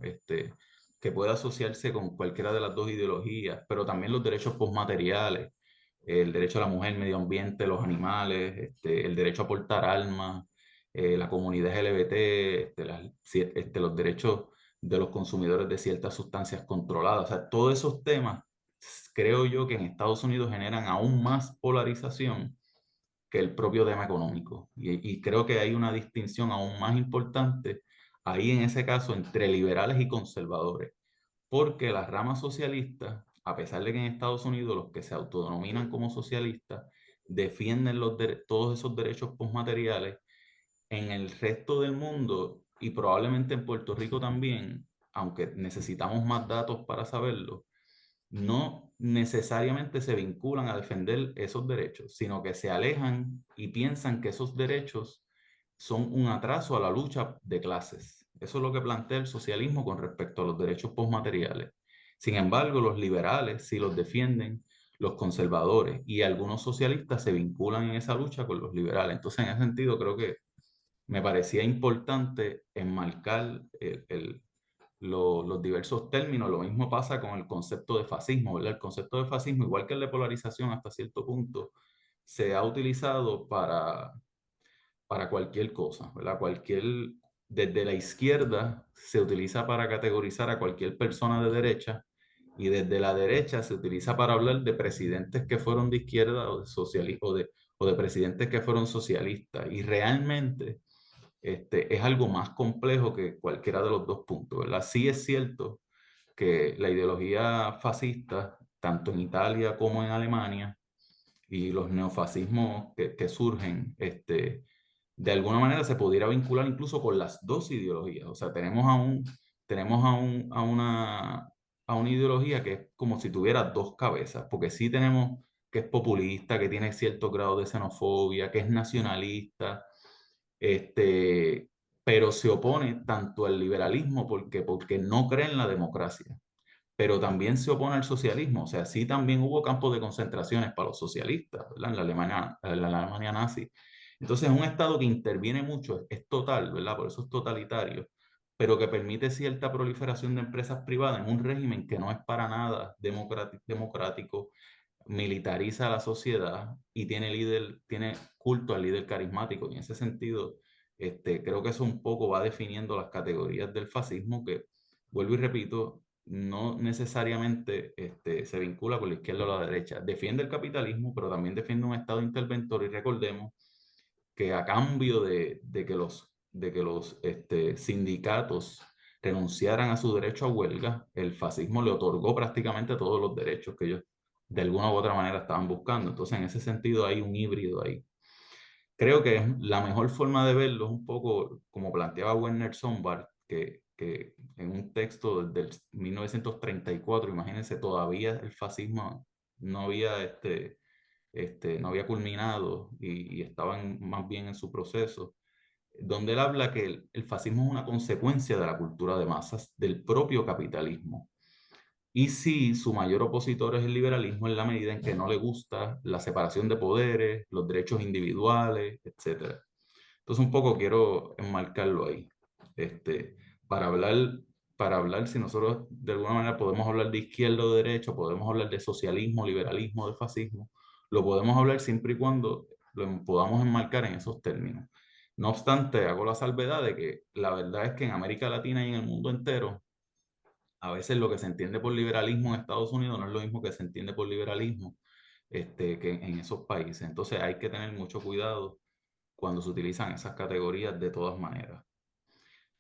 que puede asociarse con cualquiera de las dos ideologías, pero también los derechos postmateriales, el derecho a la mujer, el medio ambiente, los animales, el derecho a portar armas, la comunidad LGBT, los derechos de los consumidores de ciertas sustancias controladas. O sea, todos esos temas creo yo que en Estados Unidos generan aún más polarización que el propio tema económico. Y creo que hay una distinción aún más importante ahí en ese caso entre liberales y conservadores, porque las ramas socialistas, a pesar de que en Estados Unidos los que se autodenominan como socialistas defienden todos esos derechos postmateriales, en el resto del mundo y probablemente en Puerto Rico también, aunque necesitamos más datos para saberlo, no necesariamente se vinculan a defender esos derechos, sino que se alejan y piensan que esos derechos son un atraso a la lucha de clases. Eso es lo que plantea el socialismo con respecto a los derechos postmateriales. Sin embargo, los liberales sí los defienden, los conservadores y algunos socialistas se vinculan en esa lucha con los liberales. Entonces, en ese sentido, creo que me parecía importante enmarcar los diversos términos. Lo mismo pasa con el concepto de fascismo, ¿verdad? El concepto de fascismo, igual que el de polarización hasta cierto punto, se ha utilizado para cualquier cosa, ¿verdad? Desde la izquierda se utiliza para categorizar a cualquier persona de derecha y desde la derecha se utiliza para hablar de presidentes que fueron de izquierda o de presidentes que fueron socialistas. Y realmente es algo más complejo que cualquiera de los dos puntos, ¿verdad? Sí es cierto que la ideología fascista, tanto en Italia como en Alemania, y los neofascismos que surgen, de alguna manera se pudiera vincular incluso con las dos ideologías. O sea, a una ideología que es como si tuviera dos cabezas, porque sí tenemos que es populista, que tiene cierto grado de xenofobia, que es nacionalista, pero se opone tanto al liberalismo porque no cree en la democracia, pero también se opone al socialismo. O sea, sí también hubo campos de concentraciones para los socialistas, ¿verdad? En la Alemania nazi. Entonces, un Estado que interviene mucho es total, ¿verdad? Por eso es totalitario, pero que permite cierta proliferación de empresas privadas en un régimen que no es para nada democrático, militariza a la sociedad y tiene culto al líder carismático. Y en ese sentido, creo que eso un poco va definiendo las categorías del fascismo que, vuelvo y repito, no necesariamente se vincula con la izquierda o la derecha. Defiende el capitalismo, pero también defiende un Estado interventor y recordemos que a cambio de que los sindicatos renunciaran a su derecho a huelga, el fascismo le otorgó prácticamente todos los derechos que ellos de alguna u otra manera estaban buscando. Entonces, en ese sentido, hay un híbrido ahí. Creo que la mejor forma de verlo es un poco como planteaba Werner Sombart, que en un texto del 1934, imagínense, todavía el fascismo no había, no había culminado y estaban más bien en su proceso, donde él habla que el fascismo es una consecuencia de la cultura de masas, del propio capitalismo. Y sí, su mayor opositor es el liberalismo en la medida en que no le gusta la separación de poderes, los derechos individuales, etc. Entonces un poco quiero enmarcarlo ahí. Este, para hablar, para hablar, si nosotros de alguna manera podemos hablar de izquierda o de derecha, podemos hablar de socialismo, liberalismo, de fascismo, lo podemos hablar siempre y cuando lo podamos enmarcar en esos términos. No obstante, hago la salvedad de que la verdad es que en América Latina y en el mundo entero, a veces lo que se entiende por liberalismo en Estados Unidos no es lo mismo que se entiende por liberalismo que en esos países. Entonces hay que tener mucho cuidado cuando se utilizan esas categorías de todas maneras.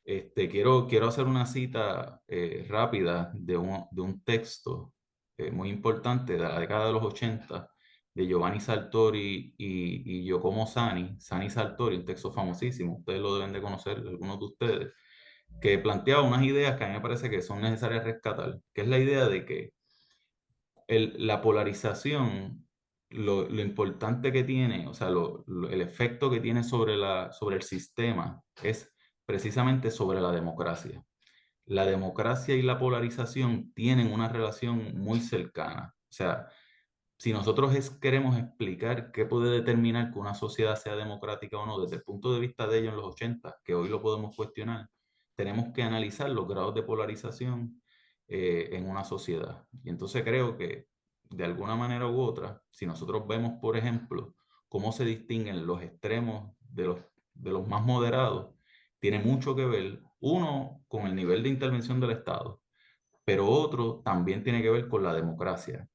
Quiero hacer una cita rápida de un texto muy importante de la década de los 80 de Giovanni Sartori y Giacomo Sani Sartori, un texto famosísimo, ustedes lo deben de conocer, algunos de ustedes, que planteaba unas ideas que a mí me parece que son necesarias rescatar, que es la idea de que la polarización, lo importante que tiene, o sea, el efecto que tiene sobre el sistema es precisamente sobre la democracia. La democracia y la polarización tienen una relación muy cercana. O sea, si nosotros queremos explicar qué puede determinar que una sociedad sea democrática o no, desde el punto de vista de ellos en los 80, que hoy lo podemos cuestionar, tenemos que analizar los grados de polarización en una sociedad. Y entonces creo que de alguna manera u otra, si nosotros vemos, por ejemplo, cómo se distinguen los extremos de los más moderados, tiene mucho que ver, uno, con el nivel de intervención del Estado, pero otro también tiene que ver con la democracia.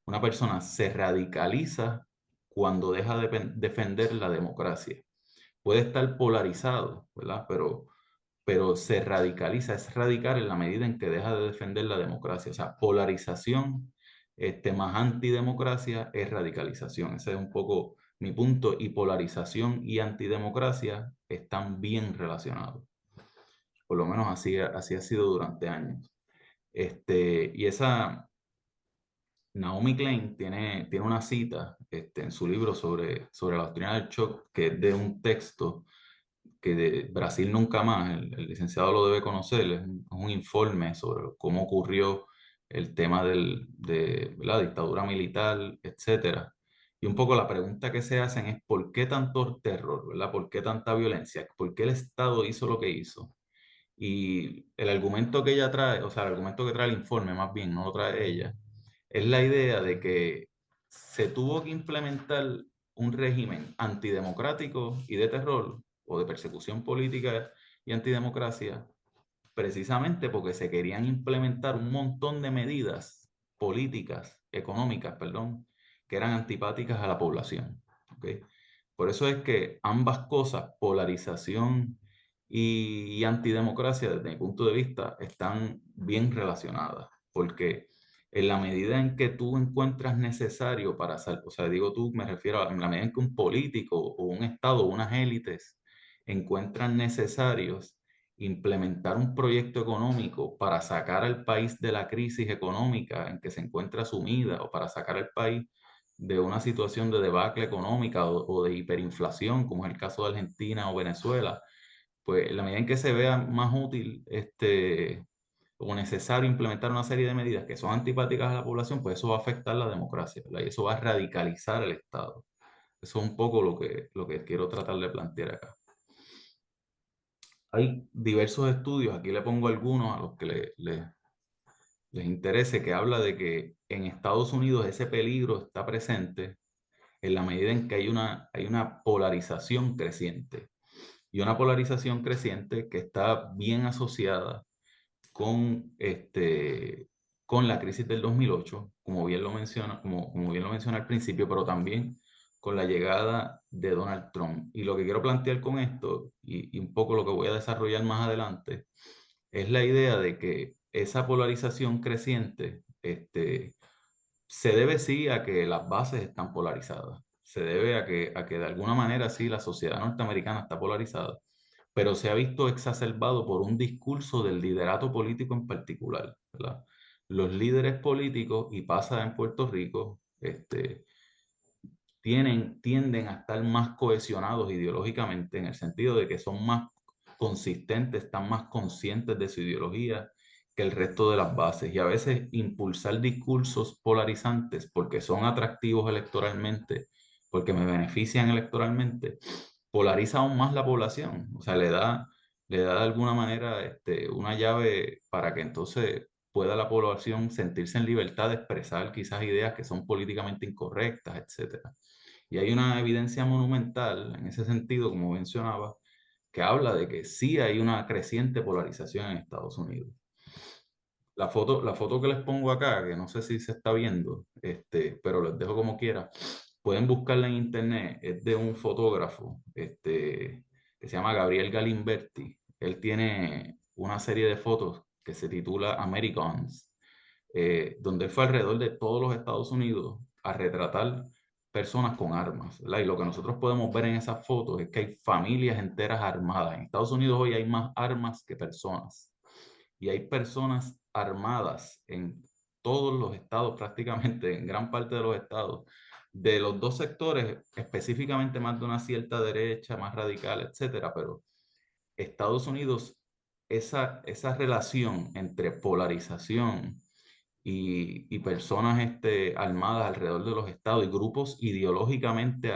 Una persona se radicaliza cuando deja de defender la democracia. Puede estar polarizado, ¿verdad? Pero se radicaliza, es radical en la medida en que deja de defender la democracia. O sea, polarización más antidemocracia es radicalización. Ese es un poco mi punto. Y polarización y antidemocracia están bien relacionados. Por lo menos así ha sido durante años. Y esa Naomi Klein tiene una cita en su libro sobre la doctrina del shock, que es de un texto que de Brasil Nunca Más, el licenciado lo debe conocer, es un informe sobre cómo ocurrió el tema de la dictadura militar, etcétera. Y un poco la pregunta que se hacen es ¿por qué tanto terror, ¿verdad? ¿Por qué tanta violencia? ¿Por qué el Estado hizo lo que hizo? Y el argumento que ella trae, o sea, el argumento que trae el informe más bien, no lo trae ella, es la idea de que se tuvo que implementar un régimen antidemocrático y de terror o de persecución política y antidemocracia precisamente porque se querían implementar un montón de medidas políticas, económicas, perdón, que eran antipáticas a la población. ¿Okay? Por eso es que ambas cosas, polarización y antidemocracia, desde mi punto de vista, están bien relacionadas, porque en la medida en que tú encuentras necesario para hacer, o sea, digo tú, me refiero a en la medida en que un político o un Estado o unas élites encuentran necesarios implementar un proyecto económico para sacar al país de la crisis económica en que se encuentra sumida o para sacar al país de una situación de debacle económica o de hiperinflación, como es el caso de Argentina o Venezuela, pues en la medida en que se vea más útil o necesario implementar una serie de medidas que son antipáticas a la población, pues eso va a afectar la democracia, ¿verdad? Y eso va a radicalizar el Estado. Eso es un poco lo que quiero tratar de plantear acá. hay diversos estudios, aquí le pongo algunos a los que les interese, que habla de que en Estados Unidos ese peligro está presente en la medida en que hay una polarización creciente. Y una polarización creciente que está bien asociada con la crisis del 2008, como bien lo menciona, como bien lo mencioné al principio, pero también con la llegada de Donald Trump. Y lo que quiero plantear con esto, y un poco lo que voy a desarrollar más adelante, es la idea de que esa polarización creciente se debe sí a que las bases están polarizadas, se debe a que de alguna manera sí la sociedad norteamericana está polarizada, pero se ha visto exacerbado por un discurso del liderato político en particular, ¿verdad? Los líderes políticos, y pasa en Puerto Rico, tienden a estar más cohesionados ideológicamente en el sentido de que son más consistentes, están más conscientes de su ideología que el resto de las bases, y a veces impulsar discursos polarizantes porque son atractivos electoralmente, porque me benefician electoralmente, polariza aún más la población, o sea, le da de alguna manera una llave para que entonces pueda la población sentirse en libertad de expresar quizás ideas que son políticamente incorrectas, etcétera. Y hay una evidencia monumental en ese sentido, como mencionaba, que habla de que sí hay una creciente polarización en Estados Unidos. La foto que les pongo acá, que no sé si se está viendo, pero les dejo como quiera, pueden buscarla en internet, es de un fotógrafo que se llama Gabriel Galimberti. Él tiene una serie de fotos que se titula Americans, donde él fue alrededor de todos los Estados Unidos a retratar personas con armas, ¿verdad? Y lo que nosotros podemos ver en esas fotos es que hay familias enteras armadas. En Estados Unidos hoy hay más armas que personas. Y hay personas armadas en todos los estados, prácticamente en gran parte de los estados, de los dos sectores, específicamente más de una cierta derecha, más radical, etcétera. Pero Estados Unidos, esa relación entre polarización y personas armadas alrededor de los estados y grupos ideológicamente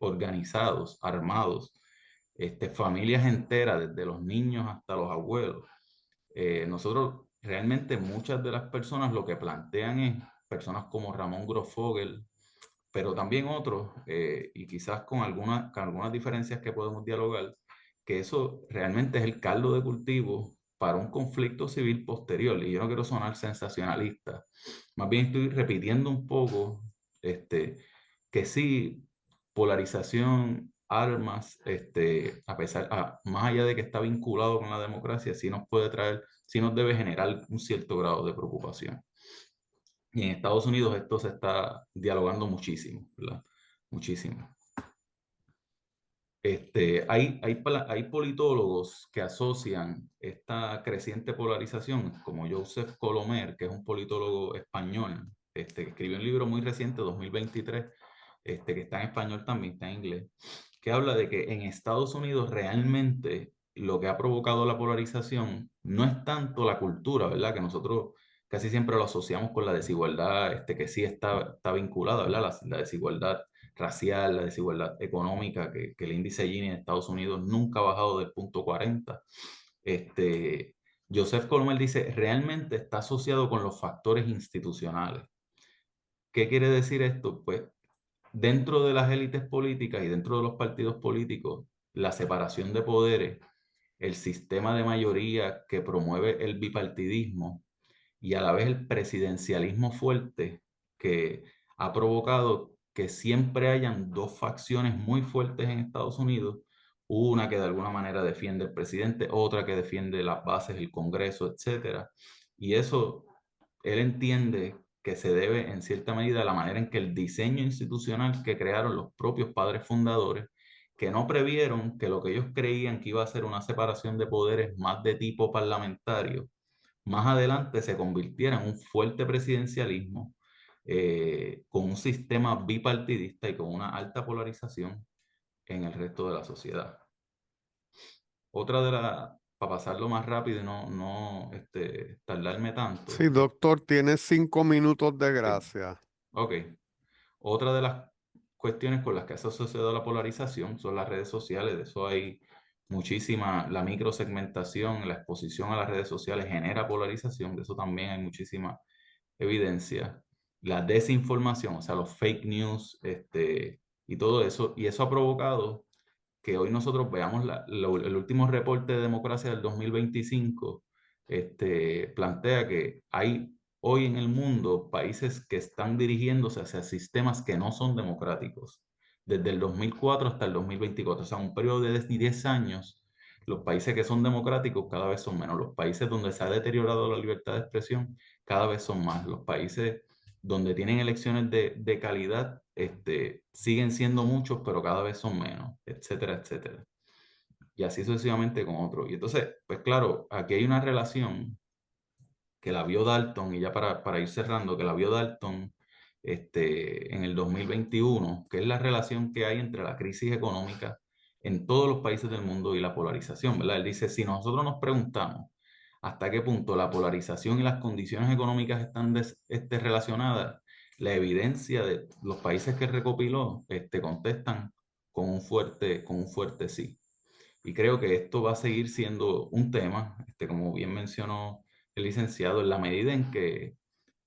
organizados, armados, familias enteras, desde los niños hasta los abuelos. Nosotros realmente muchas de las personas lo que plantean es personas como Ramón Grosfoguel, pero también otros, y quizás con algunas diferencias que podemos dialogar, que eso realmente es el caldo de cultivo para un conflicto civil posterior. Y yo no quiero sonar sensacionalista, más bien estoy repitiendo un poco que sí, polarización, armas, más allá de que está vinculado con la democracia, sí nos puede traer, sí nos debe generar un cierto grado de preocupación. Y en Estados Unidos esto se está dialogando muchísimo, ¿verdad? Muchísimo. Hay politólogos que asocian esta creciente polarización, como Joseph Colomer, que es un politólogo español, que escribió un libro muy reciente, 2023, que está en español también, está en inglés, que habla de que en Estados Unidos realmente lo que ha provocado la polarización no es tanto la cultura, ¿verdad? Que nosotros casi siempre lo asociamos con la desigualdad, que sí está vinculada, ¿verdad? La desigualdad racial, la desigualdad económica, que el índice Gini en Estados Unidos nunca ha bajado del punto 40. Joseph Colmer dice, realmente está asociado con los factores institucionales. ¿Qué quiere decir esto? Pues dentro de las élites políticas y dentro de los partidos políticos, la separación de poderes, el sistema de mayoría que promueve el bipartidismo y a la vez el presidencialismo fuerte que ha provocado que siempre hayan dos facciones muy fuertes en Estados Unidos, una que de alguna manera defiende al presidente, otra que defiende las bases, el Congreso, etcétera. Y eso él entiende que se debe en cierta medida a la manera en que el diseño institucional que crearon los propios padres fundadores, que no previeron que lo que ellos creían que iba a ser una separación de poderes más de tipo parlamentario, más adelante se convirtiera en un fuerte presidencialismo con un sistema bipartidista y con una alta polarización en el resto de la sociedad. Otra de las, para pasarlo más rápido y no tardarme tanto. Sí, doctor, tiene 5 minutos de Sí. gracia. Ok. Otra de las cuestiones con las que se ha asociado la polarización son las redes sociales. De eso hay muchísima, la microsegmentación, la exposición a las redes sociales genera polarización, de eso también hay muchísima evidencia. La desinformación, o sea, los fake news, y todo eso, y eso ha provocado que hoy nosotros veamos el último reporte de democracia del 2025, plantea que hay hoy en el mundo países que están dirigiéndose hacia sistemas que no son democráticos, desde el 2004 hasta el 2024, o sea, un periodo de 10 años. Los países que son democráticos cada vez son menos, los países donde se ha deteriorado la libertad de expresión cada vez son más, los países donde tienen elecciones de calidad, siguen siendo muchos, pero cada vez son menos, etcétera, etcétera. Y así sucesivamente con otros. Y entonces, pues claro, aquí hay una relación que la vio Dalton, y ya para ir cerrando, que la vio Dalton en el 2021, que es la relación que hay entre la crisis económica en todos los países del mundo y la polarización, ¿verdad? Él dice, si nosotros nos preguntamos hasta qué punto la polarización y las condiciones económicas están relacionadas, la evidencia de los países que recopiló contestan con un fuerte sí. Y creo que esto va a seguir siendo un tema, como bien mencionó el licenciado, en la medida en que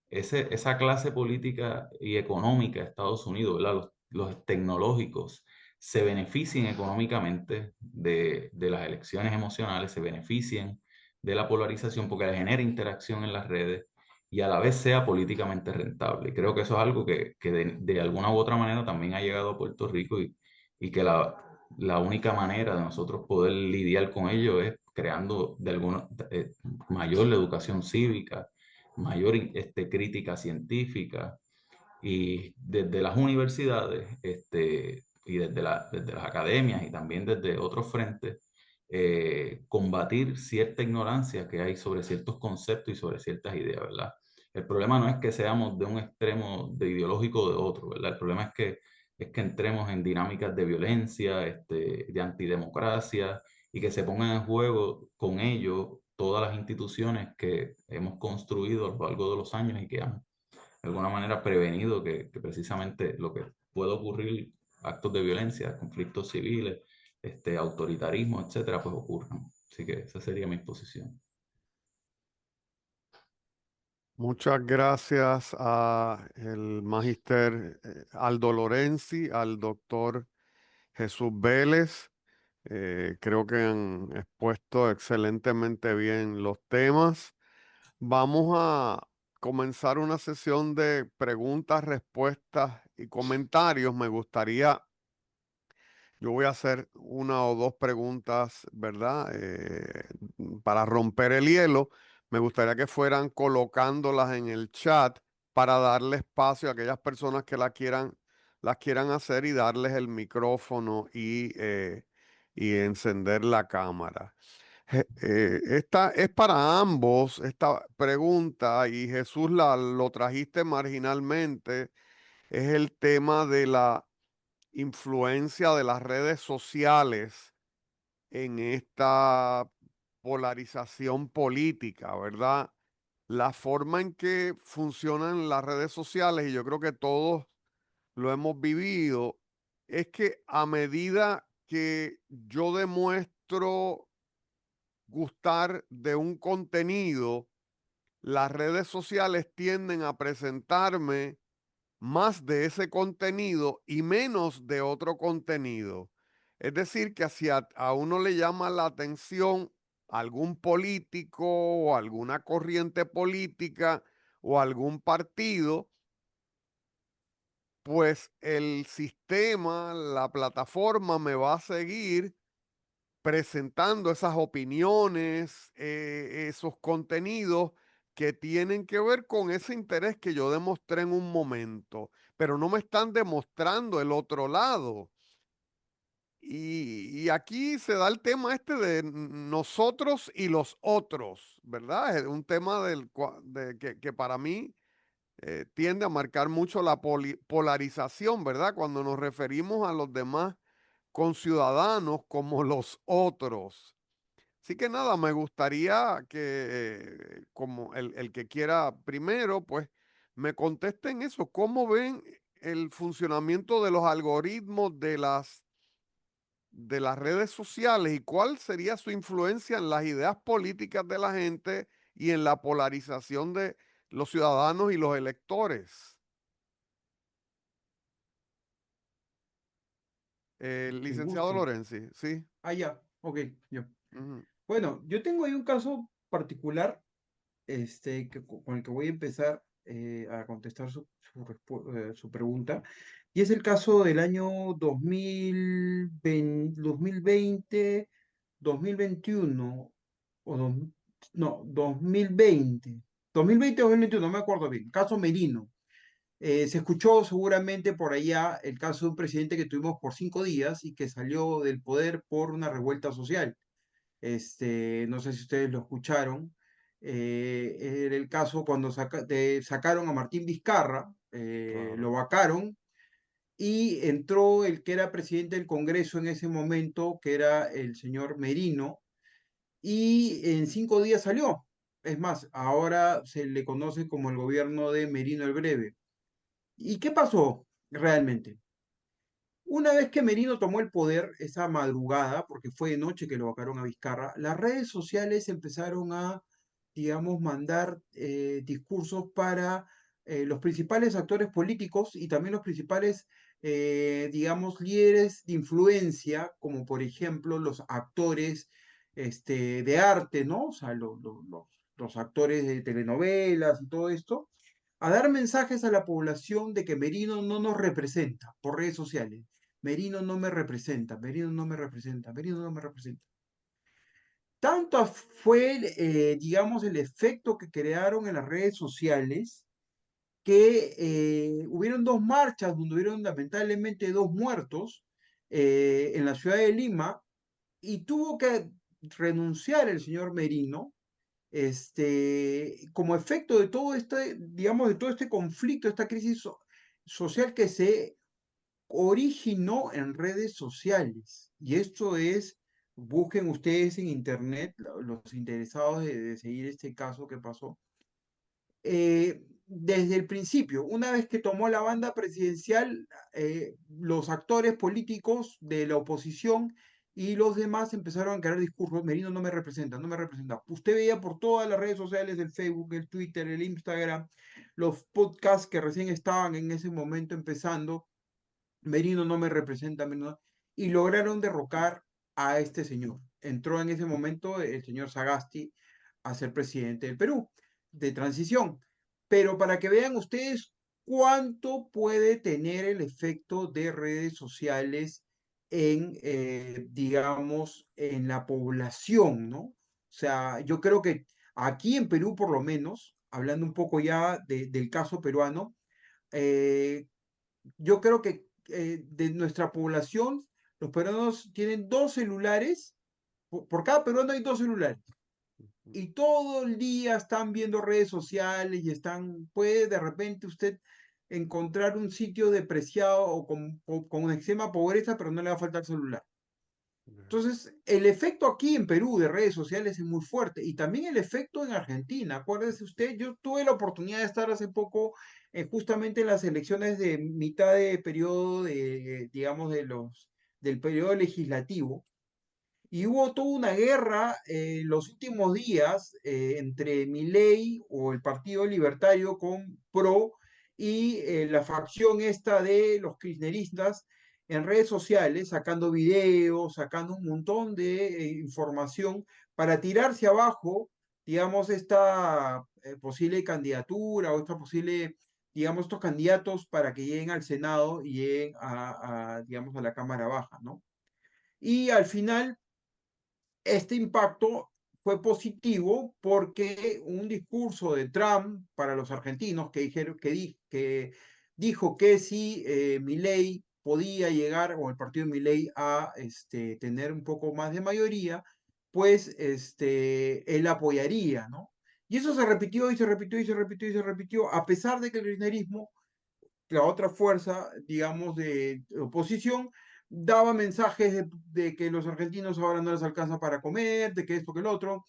esa clase política y económica de Estados Unidos, ¿verdad? Los tecnológicos, se beneficien económicamente de las elecciones emocionales, se beneficien de la polarización porque le genera interacción en las redes y a la vez sea políticamente rentable. Y creo que eso es algo que de alguna u otra manera también ha llegado a Puerto Rico y que la única manera de nosotros poder lidiar con ello es creando mayor educación cívica, mayor crítica científica y desde las universidades y desde las academias y también desde otros frentes, combatir cierta ignorancia que hay sobre ciertos conceptos y sobre ciertas ideas, ¿verdad? El problema no es que seamos de un extremo de ideológico o de otro, ¿verdad? El problema es que entremos en dinámicas de violencia, de antidemocracia, y que se pongan en juego con ello todas las instituciones que hemos construido a lo largo de los años y que han de alguna manera prevenido que precisamente lo que puede ocurrir, actos de violencia, conflictos civiles, autoritarismo, etcétera, pues ocurran. Así que esa sería mi posición. Muchas gracias a el magíster Aldo Lorenzi, al doctor Jesús Vélez. Creo que han expuesto excelentemente bien los temas. Vamos a comenzar una sesión de preguntas, respuestas y comentarios. Yo voy a hacer una o dos preguntas, ¿verdad? Para romper el hielo. Me gustaría que fueran colocándolas en el chat para darle espacio a aquellas personas que las quieran hacer y darles el micrófono y encender la cámara. Esta es para ambos, esta pregunta, y Jesús lo trajiste marginalmente, es el tema de la influencia de las redes sociales en esta polarización política, ¿verdad? La forma en que funcionan las redes sociales, y yo creo que todos lo hemos vivido, es que a medida que yo demuestro gustar de un contenido, las redes sociales tienden a presentarme más de ese contenido y menos de otro contenido. Es decir, que si a uno le llama la atención algún político o alguna corriente política o algún partido, pues el sistema, la plataforma me va a seguir presentando esas opiniones, esos contenidos que tienen que ver con ese interés que yo demostré en un momento, pero no me están demostrando el otro lado. Y aquí se da el tema este de nosotros y los otros, ¿verdad? Es un tema que para mí tiende a marcar mucho la polarización, ¿verdad? Cuando nos referimos a los demás conciudadanos como los otros. Así que nada, me gustaría que como el que quiera primero, pues me contesten eso. ¿Cómo ven el funcionamiento de los algoritmos de las redes sociales y cuál sería su influencia en las ideas políticas de la gente y en la polarización de los ciudadanos y los electores. Que Licenciado guste. Lorenzi, sí. Ah, ya, ok, ya. Ujú, Bueno, yo tengo ahí un caso particular, con el que voy a empezar a contestar su pregunta, y es el caso del año 2020, 2021, o no, 2020 o 2021, no me acuerdo bien, caso Merino. Se escuchó seguramente por allá el caso de un presidente que tuvimos por 5 días y que salió del poder por una revuelta social. No sé si ustedes lo escucharon. Era el caso cuando sacaron a Martín Vizcarra, lo claro. vacaron y entró el que era presidente del Congreso en ese momento, que era el señor Merino, y en 5 días salió. Es más, ahora se le conoce como el gobierno de Merino el Breve. ¿Y qué pasó realmente? Una vez que Merino tomó el poder esa madrugada, porque fue de noche que lo vacaron a Vizcarra, las redes sociales empezaron a, digamos, mandar discursos para los principales actores políticos y también los principales, digamos, líderes de influencia, como por ejemplo los actores de arte, ¿no? O sea, los actores de telenovelas y todo esto, a dar mensajes a la población de que Merino no nos representa por redes sociales. Merino no me representa, Merino no me representa, Merino no me representa. Tanto fue, digamos, el efecto que crearon en las redes sociales que hubieron 2 marchas donde hubieron lamentablemente 2 muertos en la ciudad de Lima y tuvo que renunciar el señor Merino como efecto de todo este, digamos, de todo este conflicto, esta crisis social que se originó en redes sociales. Y esto es, busquen ustedes en internet, los interesados de seguir este caso que pasó. Desde el principio, una vez que tomó la banda presidencial, los actores políticos de la oposición y los demás empezaron a crear discursos. Merino no me representa, no me representa. Usted veía por todas las redes sociales, el Facebook, el Twitter, el Instagram, los podcasts que recién estaban en ese momento empezando, Merino no me representa, y lograron derrocar a este señor. Entró en ese momento el señor Sagasti a ser presidente del Perú, de transición. Pero para que vean ustedes cuánto puede tener el efecto de redes sociales en, digamos, en la población, ¿no? O sea, yo creo que aquí en Perú, por lo menos, hablando un poco ya del caso peruano, eh, yo creo que de nuestra población, los peruanos tienen 2 celulares, por cada peruano hay 2 celulares. Y todo el día están viendo redes sociales y puede de repente usted encontrar un sitio depreciado o con extrema pobreza, pero no le va a faltar celular. Entonces, el efecto aquí en Perú de redes sociales es muy fuerte y también el efecto en Argentina. Acuérdese usted, yo tuve la oportunidad de estar hace poco justamente en las elecciones de mitad de periodo digamos, del periodo legislativo y hubo toda una guerra en los últimos días entre Milei o el Partido Libertario con PRO y la facción esta de los kirchneristas en redes sociales, sacando videos, sacando un montón de información para tirarse abajo, digamos, esta posible candidatura o esta posible, digamos, estos candidatos para que lleguen al Senado y lleguen digamos, a la Cámara Baja, ¿no? Y al final este impacto fue positivo porque un discurso de Trump para los argentinos que dijo que si Milei podía llegar, o el partido de Milei, a tener un poco más de mayoría, pues él apoyaría, ¿no? Y eso se repitió y se repitió y se repitió y se repitió, a pesar de que el kirchnerismo, la otra fuerza, digamos, de oposición, daba mensajes de que los argentinos ahora no les alcanza para comer, de que esto, que el otro.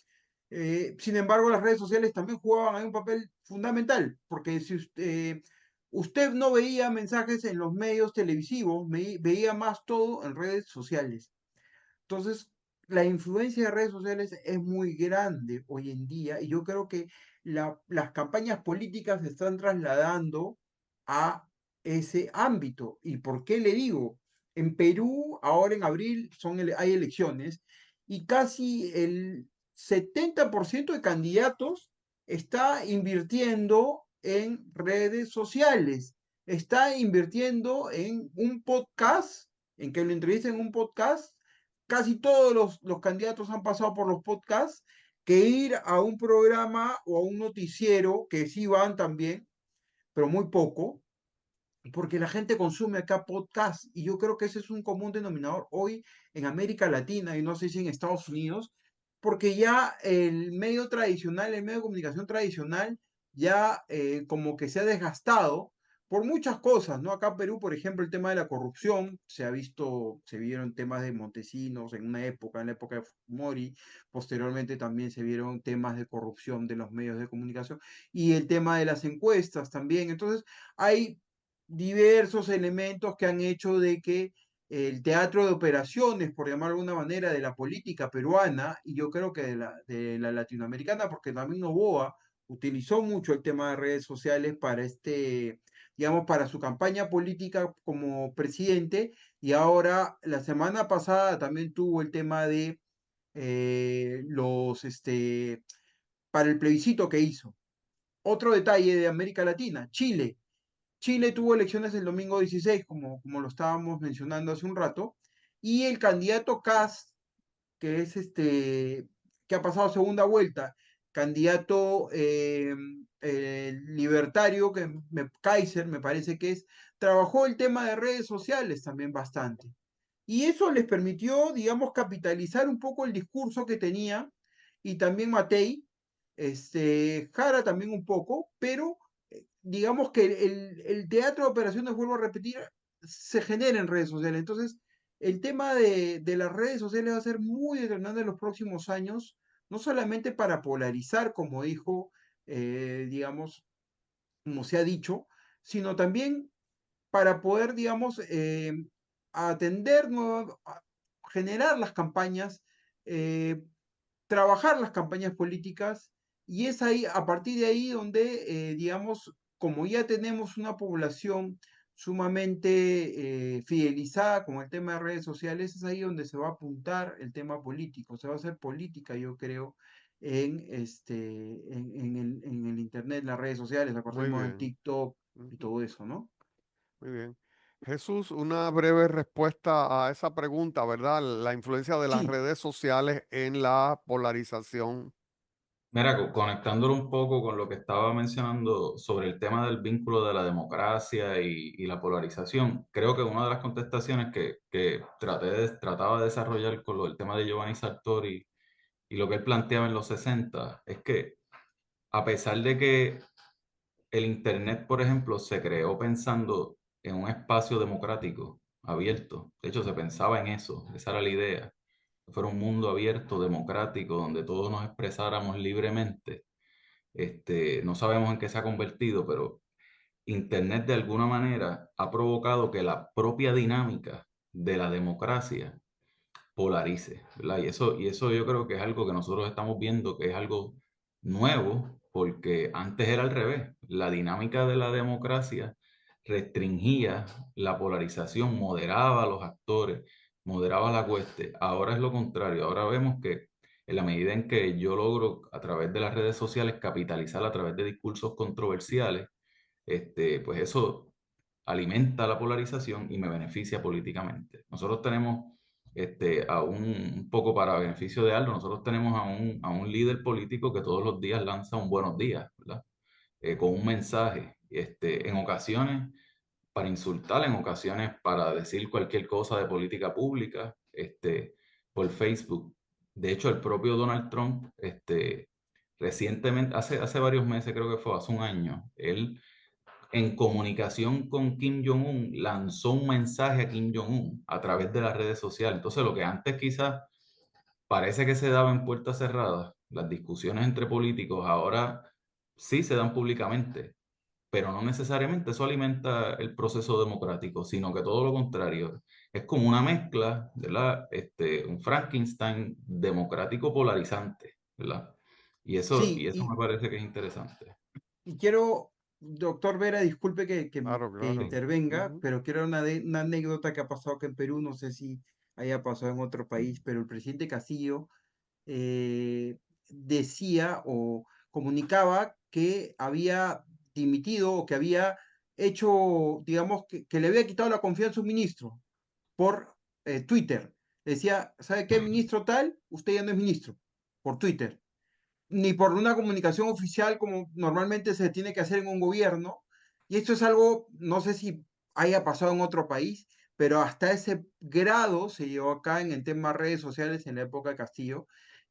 Sin embargo, las redes sociales también jugaban ahí un papel fundamental, porque si usted no veía mensajes en los medios televisivos, veía más todo en redes sociales. Entonces, la influencia de redes sociales es muy grande hoy en día y yo creo que las campañas políticas se están trasladando a ese ámbito. ¿Y por qué le digo? En Perú, ahora en abril, hay elecciones y casi el 70% de candidatos está invirtiendo en redes sociales, está invirtiendo en un podcast, en que lo entrevisten en un podcast. Casi todos los candidatos han pasado por los podcasts, que ir a un programa o a un noticiero, que sí van también, pero muy poco, porque la gente consume acá podcast y yo creo que ese es un común denominador hoy en América Latina y no sé si en Estados Unidos, porque ya el medio tradicional, el medio de comunicación tradicional, ya como que se ha desgastado por muchas cosas, ¿no? Acá en Perú, por ejemplo, el tema de la corrupción, se ha visto, se vieron temas de Montesinos en una época, en la época de Fujimori, posteriormente también se vieron temas de corrupción de los medios de comunicación y el tema de las encuestas también. Entonces, hay diversos elementos que han hecho de que el teatro de operaciones, por llamarlo de alguna manera, de la política peruana, y yo creo que de la latinoamericana, porque también Noboa utilizó mucho el tema de redes sociales para digamos, para su campaña política como presidente, y ahora la semana pasada también tuvo el tema de para el plebiscito que hizo. Otro detalle de América Latina, Chile. Chile tuvo elecciones el domingo 16, como lo estábamos mencionando hace un rato, y el candidato Kast, que es que ha pasado segunda vuelta, candidato libertario, Kaiser me parece que es, trabajó el tema de redes sociales también bastante. Y eso les permitió, digamos, capitalizar un poco el discurso que tenía, y también Matei, Jara también un poco, pero digamos que el teatro de operaciones, vuelvo a repetir, se genera en redes sociales. Entonces, el tema de las redes sociales va a ser muy determinante en los próximos años, no solamente para polarizar, como dijo, digamos, como se ha dicho, sino también para poder, digamos, atender, generar las campañas, eh, trabajar las campañas políticas, y es ahí, a partir de ahí, donde, digamos, como ya tenemos una población sumamente fidelizada con el tema de redes sociales, es ahí donde se va a apuntar el tema político, se va a hacer política, yo creo, en el Internet, en las redes sociales, Muy acordemos en bien. TikTok y Ujú. todo eso, ¿no? Muy bien. Jesús, una breve respuesta a esa pregunta, ¿verdad? La influencia de las Sí, redes sociales en la polarización. Mira, conectándolo un poco con lo que estaba mencionando sobre el tema del vínculo de la democracia y la polarización, creo que una de las contestaciones que trataba de desarrollar con lo del tema de Giovanni Sartori y lo que él planteaba en los 60 es que a pesar de que el Internet, por ejemplo, se creó pensando en un espacio democrático, abierto, de hecho se pensaba en eso, esa era la idea, que fuera un mundo abierto, democrático, donde todos nos expresáramos libremente. No sabemos en qué se ha convertido, pero Internet de alguna manera ha provocado que la propia dinámica de la democracia polarice, ¿verdad? Y eso yo creo que es algo que nosotros estamos viendo que es algo nuevo, porque antes era al revés. La dinámica de la democracia restringía la polarización, moderaba a los actores, moderaba la hueste. Ahora es lo contrario. Ahora vemos que en la medida en que yo logro a través de las redes sociales capitalizar a través de discursos controversiales, pues eso alimenta la polarización y me beneficia políticamente. Nosotros tenemos, un poco para beneficio de algo, nosotros tenemos a un líder político que todos los días lanza un buenos días, ¿verdad? Con un mensaje, en ocasiones para insultar, en ocasiones para decir cualquier cosa de política pública, por Facebook. De hecho, el propio Donald Trump, recientemente, hace varios meses, creo que fue hace un año, él en comunicación con Kim Jong-un, lanzó un mensaje a Kim Jong-un a través de las redes sociales. Entonces, lo que antes quizás parece que se daba en puertas cerradas, las discusiones entre políticos ahora sí se dan públicamente, pero no necesariamente eso alimenta el proceso democrático, sino que todo lo contrario. Es como una mezcla, ¿verdad? Un Frankenstein democrático polarizante, ¿verdad? Y Sí, eso me parece que es interesante. y quiero, doctor Vera, disculpe Claro, que claro. Sí. intervenga, Ujú. pero quiero una anécdota que ha pasado acá en Perú, no sé si haya pasado en otro país, pero el presidente Castillo decía o comunicaba que había dimitido o que había hecho, digamos, que le había quitado la confianza a un ministro por Twitter. Decía, ¿sabe qué, ministro tal? Usted ya no es ministro, por Twitter. Ni por una comunicación oficial como normalmente se tiene que hacer en un gobierno. Y esto es algo, no sé si haya pasado en otro país, pero hasta ese grado se llevó acá en el tema redes sociales en la época de Castillo,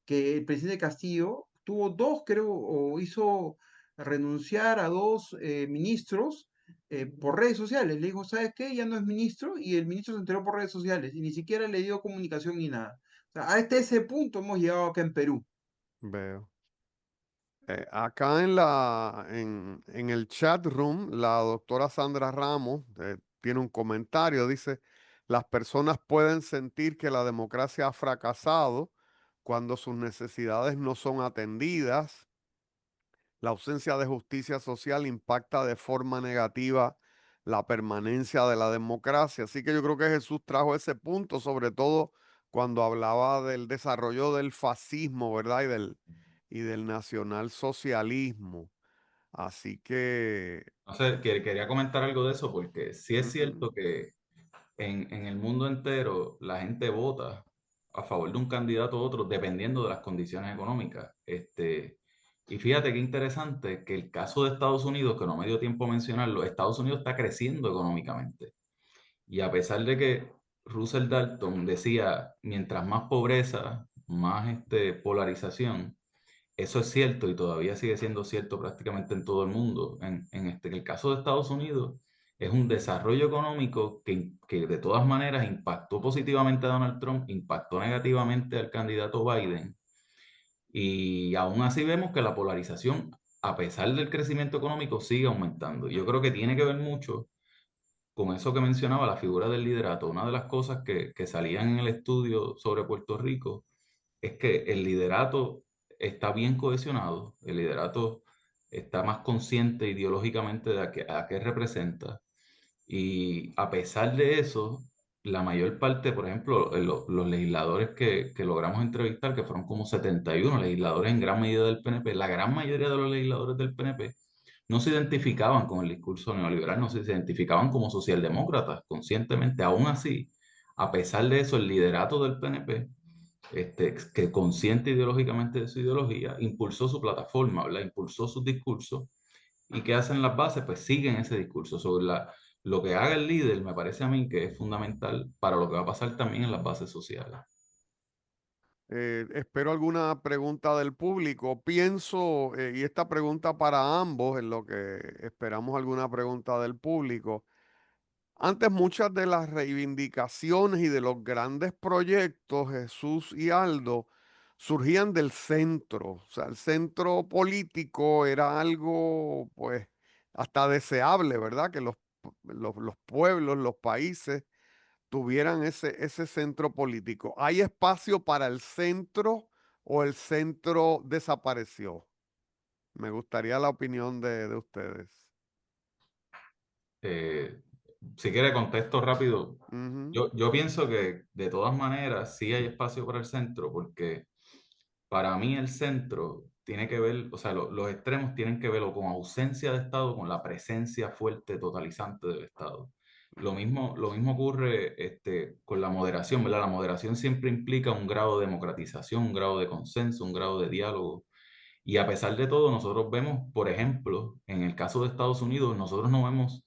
que el presidente Castillo tuvo dos, creo, o hizo renunciar a dos ministros por redes sociales. Le dijo, ¿sabes qué? Ya no es ministro y el ministro se enteró por redes sociales y ni siquiera le dio comunicación ni nada. O sea, hasta ese punto hemos llegado acá en Perú. Veo. Acá en el chat room, la doctora Sandra Ramos tiene un comentario. Dice, las personas pueden sentir que la democracia ha fracasado cuando sus necesidades no son atendidas. La ausencia de justicia social impacta de forma negativa la permanencia de la democracia. Así que yo creo que Jesús trajo ese punto, sobre todo cuando hablaba del desarrollo del fascismo, ¿verdad? Y del nacionalsocialismo. Así que, No sé, quería comentar algo de eso porque sí es ujú, cierto que en el mundo entero la gente vota a favor de un candidato u otro dependiendo de las condiciones económicas. Y fíjate qué interesante que el caso de Estados Unidos, que no me dio tiempo a mencionarlo, Estados Unidos está creciendo económicamente. Y a pesar de que Russell Dalton decía, mientras más pobreza, más polarización, eso es cierto y todavía sigue siendo cierto prácticamente en todo el mundo. En el caso de Estados Unidos, es un desarrollo económico que de todas maneras impactó positivamente a Donald Trump, impactó negativamente al candidato Biden. Y aún así vemos que la polarización, a pesar del crecimiento económico, sigue aumentando. Yo creo que tiene que ver mucho con eso que mencionaba, la figura del liderato. Una de las cosas que salían en el estudio sobre Puerto Rico es que el liderato está bien cohesionado, el liderato está más consciente ideológicamente de a qué representa. Y a pesar de eso, la mayor parte, por ejemplo, los legisladores que logramos entrevistar, que fueron como 71 legisladores en gran medida del PNP, la gran mayoría de los legisladores del PNP no se identificaban con el discurso neoliberal, no se identificaban como socialdemócratas conscientemente. Aún así, a pesar de eso, el liderato del PNP que consciente ideológicamente de su ideología, impulsó su plataforma, ¿verdad? Impulsó sus discursos. ¿Y qué hacen las bases? Pues siguen ese discurso. Sobre lo que haga el líder, me parece a mí que es fundamental para lo que va a pasar también en las bases sociales. espero alguna pregunta del público. Pienso, y esta pregunta para ambos, en lo que esperamos alguna pregunta del público. Antes muchas de las reivindicaciones y de los grandes proyectos, Jesús y Aldo, surgían del centro. O sea, el centro político era algo, pues, hasta deseable, ¿verdad? Que los pueblos, los países tuvieran ese centro político. ¿Hay espacio para el centro o el centro desapareció? Me gustaría la opinión de ustedes. Eh, si quiere contexto rápido, Ujú, yo pienso que de todas maneras sí hay espacio para el centro, porque para mí el centro tiene que ver, o sea, los extremos tienen que ver o con ausencia de Estado, con la presencia fuerte, totalizante del Estado. Lo mismo ocurre con la moderación, ¿verdad? La moderación siempre implica un grado de democratización, un grado de consenso, un grado de diálogo. Y a pesar de todo, nosotros vemos, por ejemplo, en el caso de Estados Unidos, nosotros no vemos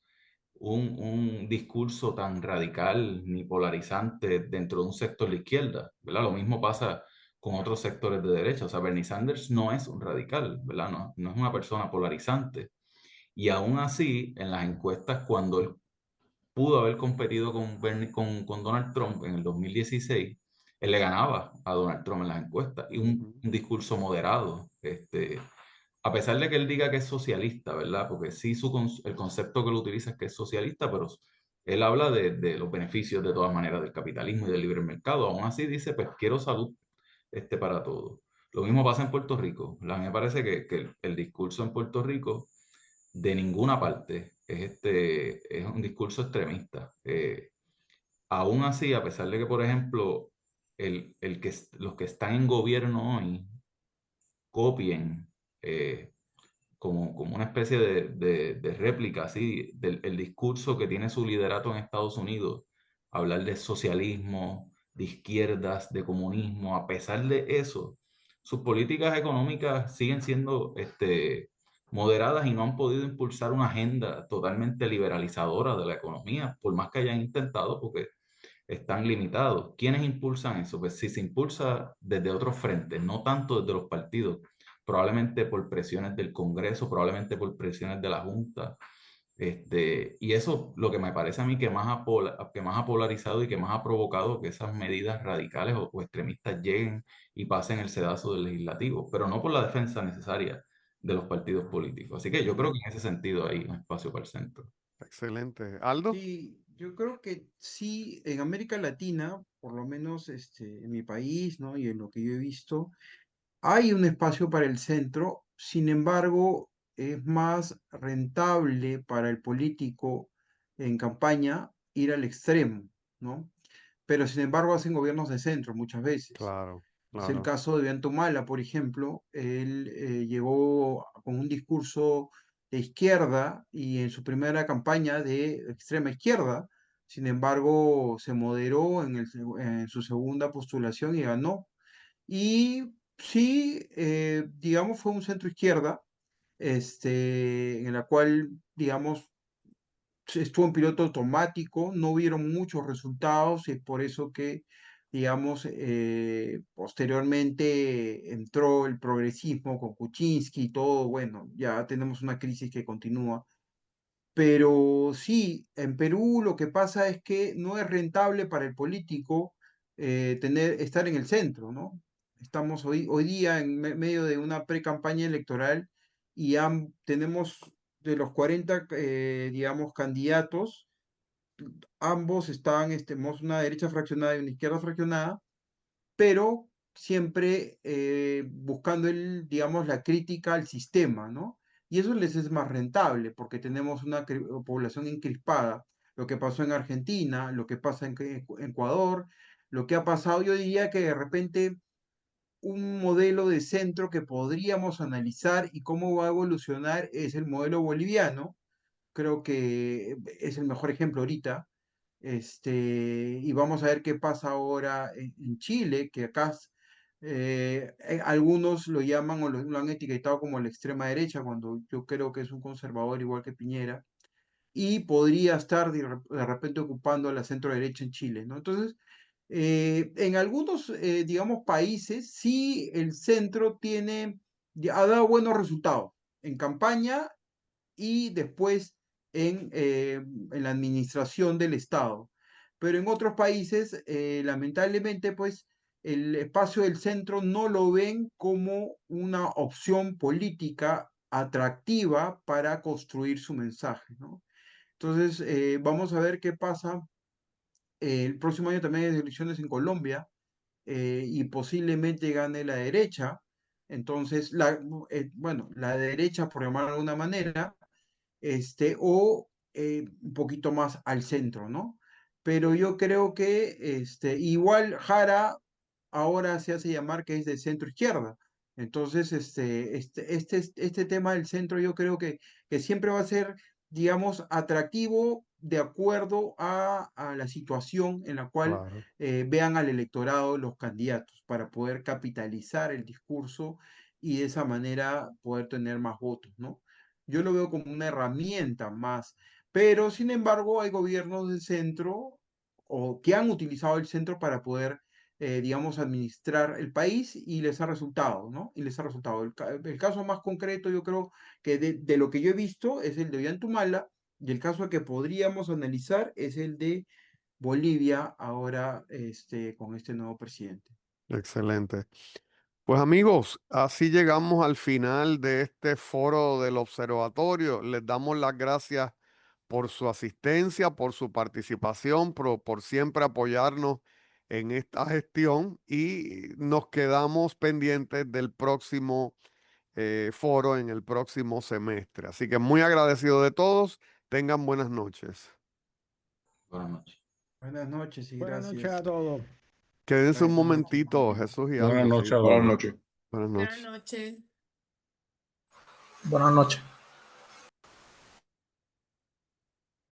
un discurso tan radical ni polarizante dentro de un sector de la izquierda, ¿verdad? Lo mismo pasa con otros sectores de derecha. O sea, Bernie Sanders no es un radical, ¿verdad? No es una persona polarizante. Y aún así, en las encuestas, cuando él pudo haber competido con Donald Trump en el 2016, él le ganaba a Donald Trump en las encuestas. Y ujú. un discurso moderado, a pesar de que él diga que es socialista, ¿verdad? Porque sí el concepto que él utiliza es que es socialista, pero él habla de los beneficios de todas maneras del capitalismo y del libre mercado. Aún así dice, pues quiero salud para todos. Lo mismo pasa en Puerto Rico. A mí me parece que el discurso en Puerto Rico de ninguna parte es un discurso extremista. Aún así, a pesar de que, por ejemplo, los que están en gobierno hoy copien como una especie de réplica así del el discurso que tiene su liderato en Estados Unidos, hablar de socialismo, de izquierdas, de comunismo, a pesar de eso, sus políticas económicas siguen siendo moderadas y no han podido impulsar una agenda totalmente liberalizadora de la economía, por más que hayan intentado, porque están limitados. ¿Quiénes impulsan eso? Pues si se impulsa desde otros frentes, no tanto desde los partidos, probablemente por presiones del Congreso, probablemente por presiones de la Junta. Y eso lo que me parece a mí que más ha polarizado y que más ha provocado que esas medidas radicales o extremistas lleguen y pasen el sedazo del legislativo, pero no por la defensa necesaria de los partidos políticos. Así que yo creo que en ese sentido hay un espacio para el centro. Excelente. Aldo. Sí, yo creo que sí, en América Latina, por lo menos en mi país, ¿no? Y en lo que yo he visto, hay un espacio para el centro. Sin embargo, es más rentable para el político en campaña ir al extremo, ¿no? Pero sin embargo hacen gobiernos de centro muchas veces. Claro, Es el claro. caso de Ollanta, por ejemplo. Él llegó con un discurso de izquierda y en su primera campaña de extrema izquierda. Sin embargo, se moderó en su segunda postulación y ganó. Y sí, digamos, fue un centro izquierda, en la cual, digamos, estuvo en piloto automático, no hubieron muchos resultados y es por eso que, digamos, posteriormente entró el progresismo con Kuczynski y todo, bueno, ya tenemos una crisis que continúa. Pero sí, en Perú lo que pasa es que no es rentable para el político estar en el centro, ¿no? Estamos hoy día en medio de una pre-campaña electoral y tenemos de los 40, digamos, candidatos, ambos están, tenemos una derecha fraccionada y una izquierda fraccionada, pero siempre buscando digamos, la crítica al sistema, ¿no? Y eso les es más rentable porque tenemos una población encrispada. Lo que pasó en Argentina, lo que pasa en Ecuador, lo que ha pasado, yo diría que de repente un modelo de centro que podríamos analizar y cómo va a evolucionar es el modelo boliviano. Creo que es el mejor ejemplo ahorita. Y vamos a ver qué pasa ahora en Chile, que acá algunos lo llaman o lo han etiquetado como la extrema derecha, cuando yo creo que es un conservador igual que Piñera, y podría estar de repente ocupando la centro derecha en Chile, ¿no? Entonces, en algunos, digamos, países, sí el centro ha dado buenos resultados en campaña y después en la administración del Estado. Pero en otros países, lamentablemente, pues el espacio del centro no lo ven como una opción política atractiva para construir su mensaje, ¿no? Entonces, vamos a ver qué pasa. El próximo año también hay elecciones en Colombia y posiblemente gane la derecha. Entonces, bueno, la derecha, por llamarlo de alguna manera, o un poquito más al centro, ¿no? Pero yo creo que igual Jara ahora se hace llamar que es de centro izquierda. Entonces, este tema del centro yo creo que siempre va a ser, digamos, atractivo de acuerdo a la situación en la cual Claro. vean al electorado los candidatos para poder capitalizar el discurso y de esa manera poder tener más votos, ¿no? Yo lo veo como una herramienta más, pero sin embargo hay gobiernos del centro o que han utilizado el centro para poder, digamos, administrar el país y les ha resultado, ¿no? Y les ha resultado. El caso más concreto, yo creo que de lo que yo he visto es el de Ollantumala y el caso que podríamos analizar es el de Bolivia ahora, con este nuevo presidente. Excelente. Pues amigos, así llegamos al final de este foro del observatorio. Les damos las gracias por su asistencia, por su participación, por siempre apoyarnos en esta gestión y nos quedamos pendientes del próximo foro en el próximo semestre. Así que muy agradecido de todos. Tengan buenas noches. Buenas noches. Buenas noches y Buenas noches gracias. a todos. Quédense un Buenas noches. momentito, Jesús y Buenas Aldo. noches sí. a Buenas todos. noches. Buenas Buenas noches. noches. Buenas noches.